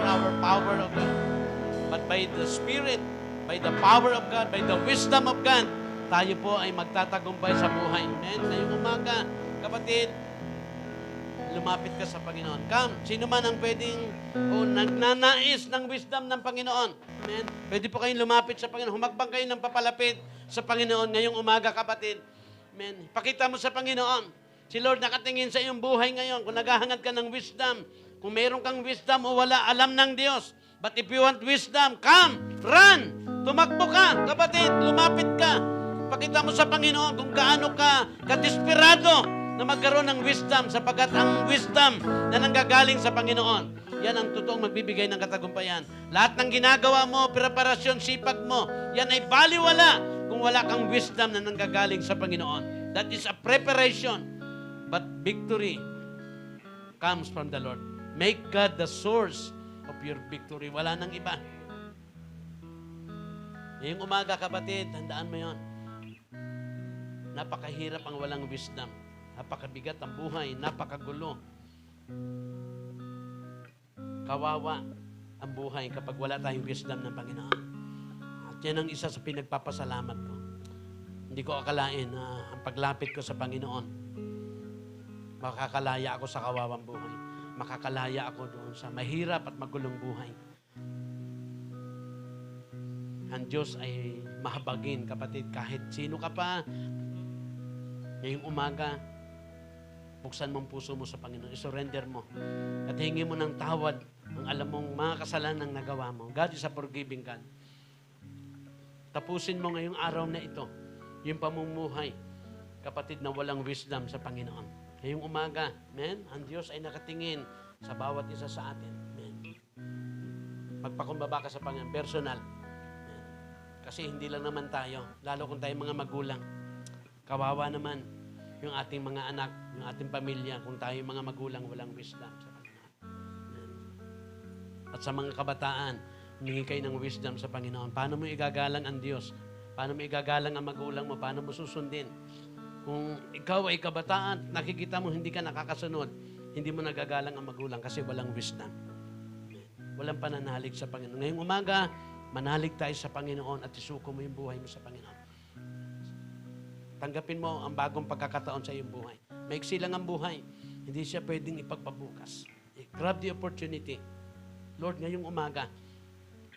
our power of God, but by the Spirit, by the power of God, by the wisdom of God, tayo po ay magtatagumpay sa buhay. Amen? Ngayong umaga, kapatid, lumapit ka sa Panginoon. Come, sino man ang pwedeng o nagnanais ng wisdom ng Panginoon. Amen? Pwede po kayong lumapit sa Panginoon. Humakbang kayo ng papalapit sa Panginoon ngayong umaga, kapatid. Amen? Pakita mo sa Panginoon. Si Lord nakatingin sa iyong buhay ngayon. Kung naghahangad ka ng wisdom, kung mayroon kang wisdom o wala, alam ng Diyos. But if you want wisdom, come, run, tumakbo ka, kapatid, lumapit ka. Pakita mo sa Panginoon kung gaano ka kadesperado na magkaroon ng wisdom sapagkat ang wisdom na nanggagaling sa Panginoon, yan ang totoong magbibigay ng katagumpayan. Lahat ng ginagawa mo, preparasyon, sipag mo, yan ay baliwala kung wala kang wisdom na nanggagaling sa Panginoon. That is a preparation. But victory comes from the Lord. Make God the source of your victory. Wala nang iba. Ngayong umaga, kapatid, tandaan mo yon. Napakahirap ang walang wisdom. Napakabigat ang buhay, napakagulo. Kawawa ang buhay kapag wala tayong wisdom ng Panginoon. At yan ang isa sa pinagpapasalamat ko. Hindi ko akalain na ang paglapit ko sa Panginoon, makakalaya ako sa kawawang buhay. Makakalaya ako doon sa mahirap at magulong buhay. Ang Diyos ay mahabagin, kapatid, kahit sino ka pa. Ngayong umaga, buksan mo ang puso mo sa Panginoon, isurrender mo, at hingi mo ng tawad ang alam mong mga kasalanang nagawa mo. God is a forgiving God. Tapusin mo ngayong araw na ito, yung pamumuhay, kapatid, na walang wisdom sa Panginoon. Ngayong umaga, amen, ang Diyos ay nakatingin sa bawat isa sa atin. Amen. Magpakumbaba ka sa Panginoon, personal. Amen. Kasi hindi lang naman tayo, lalo kung tayo mga magulang. Kawawa naman yung ating mga anak, yung ating pamilya, kung tayo mga magulang walang wisdom sa Panginoon. Amen. At sa mga kabataan, humingi kayo ng wisdom sa Panginoon. Paano mo igagalang ang Diyos? Paano mo igagalang ang magulang mo? Paano mo susundin? Kung ikaw ay kabataan, nakikita mo hindi ka nakakasunod, hindi mo nagagalang ang magulang kasi walang wisdom. Amen. Walang pananalig sa Panginoon. Ngayong umaga, manalig tayo sa Panginoon at isuko mo yung buhay mo sa Panginoon. Tanggapin mo ang bagong pagkakataon sa iyong buhay. Maiksi lang ang buhay. Hindi siya pwedeng ipagpabukas. Grab the opportunity. Lord, ngayong umaga,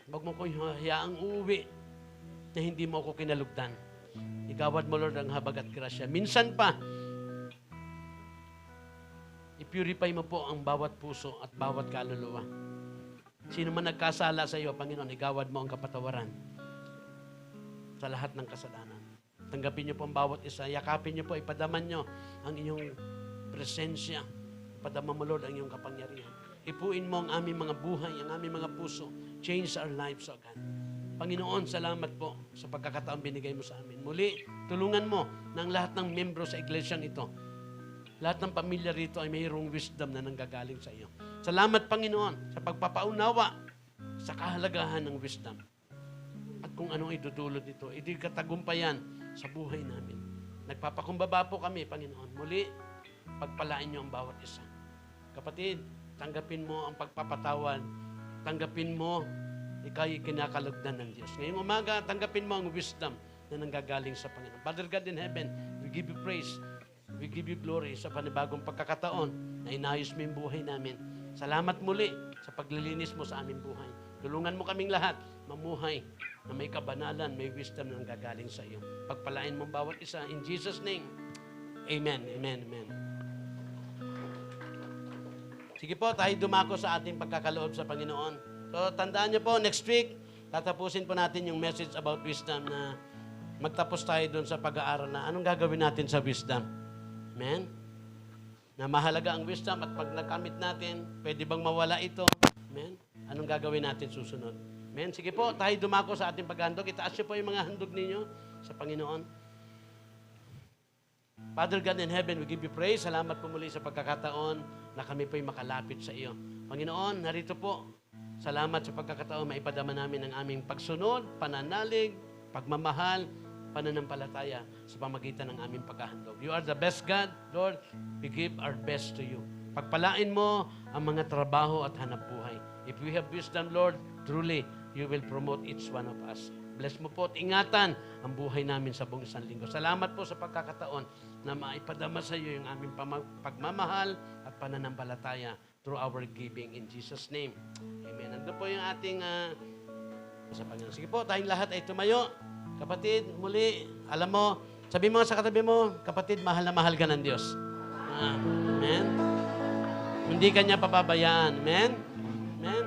huwag mo kong hayaang uuwi na hindi mo ako kinalugdan. Igawad mo, Lord, ang habag at grasya. Minsan pa, i-purify mo po ang bawat puso at bawat kaluluwa. Sino man nagkasala sa iyo, Panginoon, igawad mo ang kapatawaran sa lahat ng kasalanan. Tanggapin niyo po ang bawat isa. Yakapin niyo po, ipadaman niyo ang inyong presensya. Ipadaman mo, Lord, ang iyong kapangyarihan. Ipuin mo ang aming mga buhay, ang aming mga puso. Change our lives, O God. Panginoon, salamat po sa pagkakataon binigay mo sa amin. Muli, tulungan mo ng lahat ng membro sa iglesyang ito. Lahat ng pamilya rito ay mayroong wisdom na nanggagaling sa iyo. Salamat, Panginoon, sa pagpapaunawa sa kahalagahan ng wisdom. At kung anong idudulot nito, ito'y katagumpayan sa buhay namin. Nagpapakumbaba po kami, Panginoon. Muli, pagpalain niyo ang bawat isa. Kapatid, tanggapin mo ang pagpapatawad. Tanggapin mo, ikaw'y kinakalugdan ng Diyos. Ngayong umaga, tanggapin mo ang wisdom na nanggagaling sa Panginoon. Father God in heaven, we give you praise. We give you glory sa panibagong pagkakataon na inayos mo yung buhay namin. Salamat muli sa paglilinis mo sa aming buhay. Tulungan mo kaming lahat mamuhay na may kabanalan, may wisdom na nanggagaling sa iyo. Pagpalain mo bawat isa. In Jesus' name, amen, amen, amen. Sige po, tayo dumako sa ating pagkakaloob sa Panginoon. So, tandaan niyo po, next week, tatapusin po natin yung message about wisdom na magtapos tayo doon sa pag-aaral na anong gagawin natin sa wisdom. Amen? Na mahalaga ang wisdom at pag nakamit natin, pwede bang mawala ito? Amen? Anong gagawin natin susunod? Amen? Sige po, tayo dumako sa ating paghandog. Itaas niyo po yung mga handog ninyo sa Panginoon. Father God in heaven, we give you praise. Salamat po muli sa pagkakataon na kami po'y makalapit sa iyo. Panginoon, narito po. Salamat sa pagkakataon maipadama namin ang aming pagsunod, pananalig, pagmamahal, pananampalataya sa pamagitan ng aming paghahandog. You are the best God, Lord. We give our best to you. Pagpalain mo ang mga trabaho at hanap buhay. If we have wisdom, Lord, truly, you will promote each one of us. Bless mo po at ingatan ang buhay namin sa buong isang linggo. Salamat po sa pagkakataon na maipadama sa iyo yung aming pagmamahal at pananampalataya through our giving in Jesus' name. Amen. Nandun po yung ating sa Panginoon. Sige po, tayong lahat ay tumayo. Kapatid, muli, alam mo, sabi mo sa katabi mo, kapatid, mahal na mahal ka ng Diyos. Amen. Hindi ka niya pababayaan. Amen. Amen.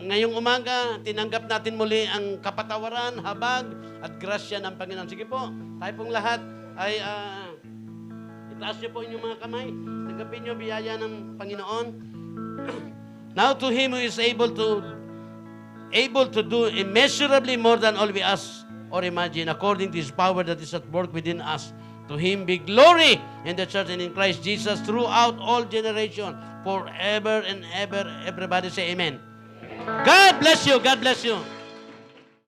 Ngayong umaga, tinanggap natin muli ang kapatawaran, habag, at grasya ng Panginoon. Sige po, tayo pong lahat ay itaas niyo po inyong mga kamay. Tanggapin niyo biyaya ng Panginoon. Now to Him who is able to do immeasurably more than all we ask or imagine, according to His power that is at work within us. To Him be glory in the church and in Christ Jesus throughout all generations, forever and ever. Everybody say amen. God bless you. God bless you.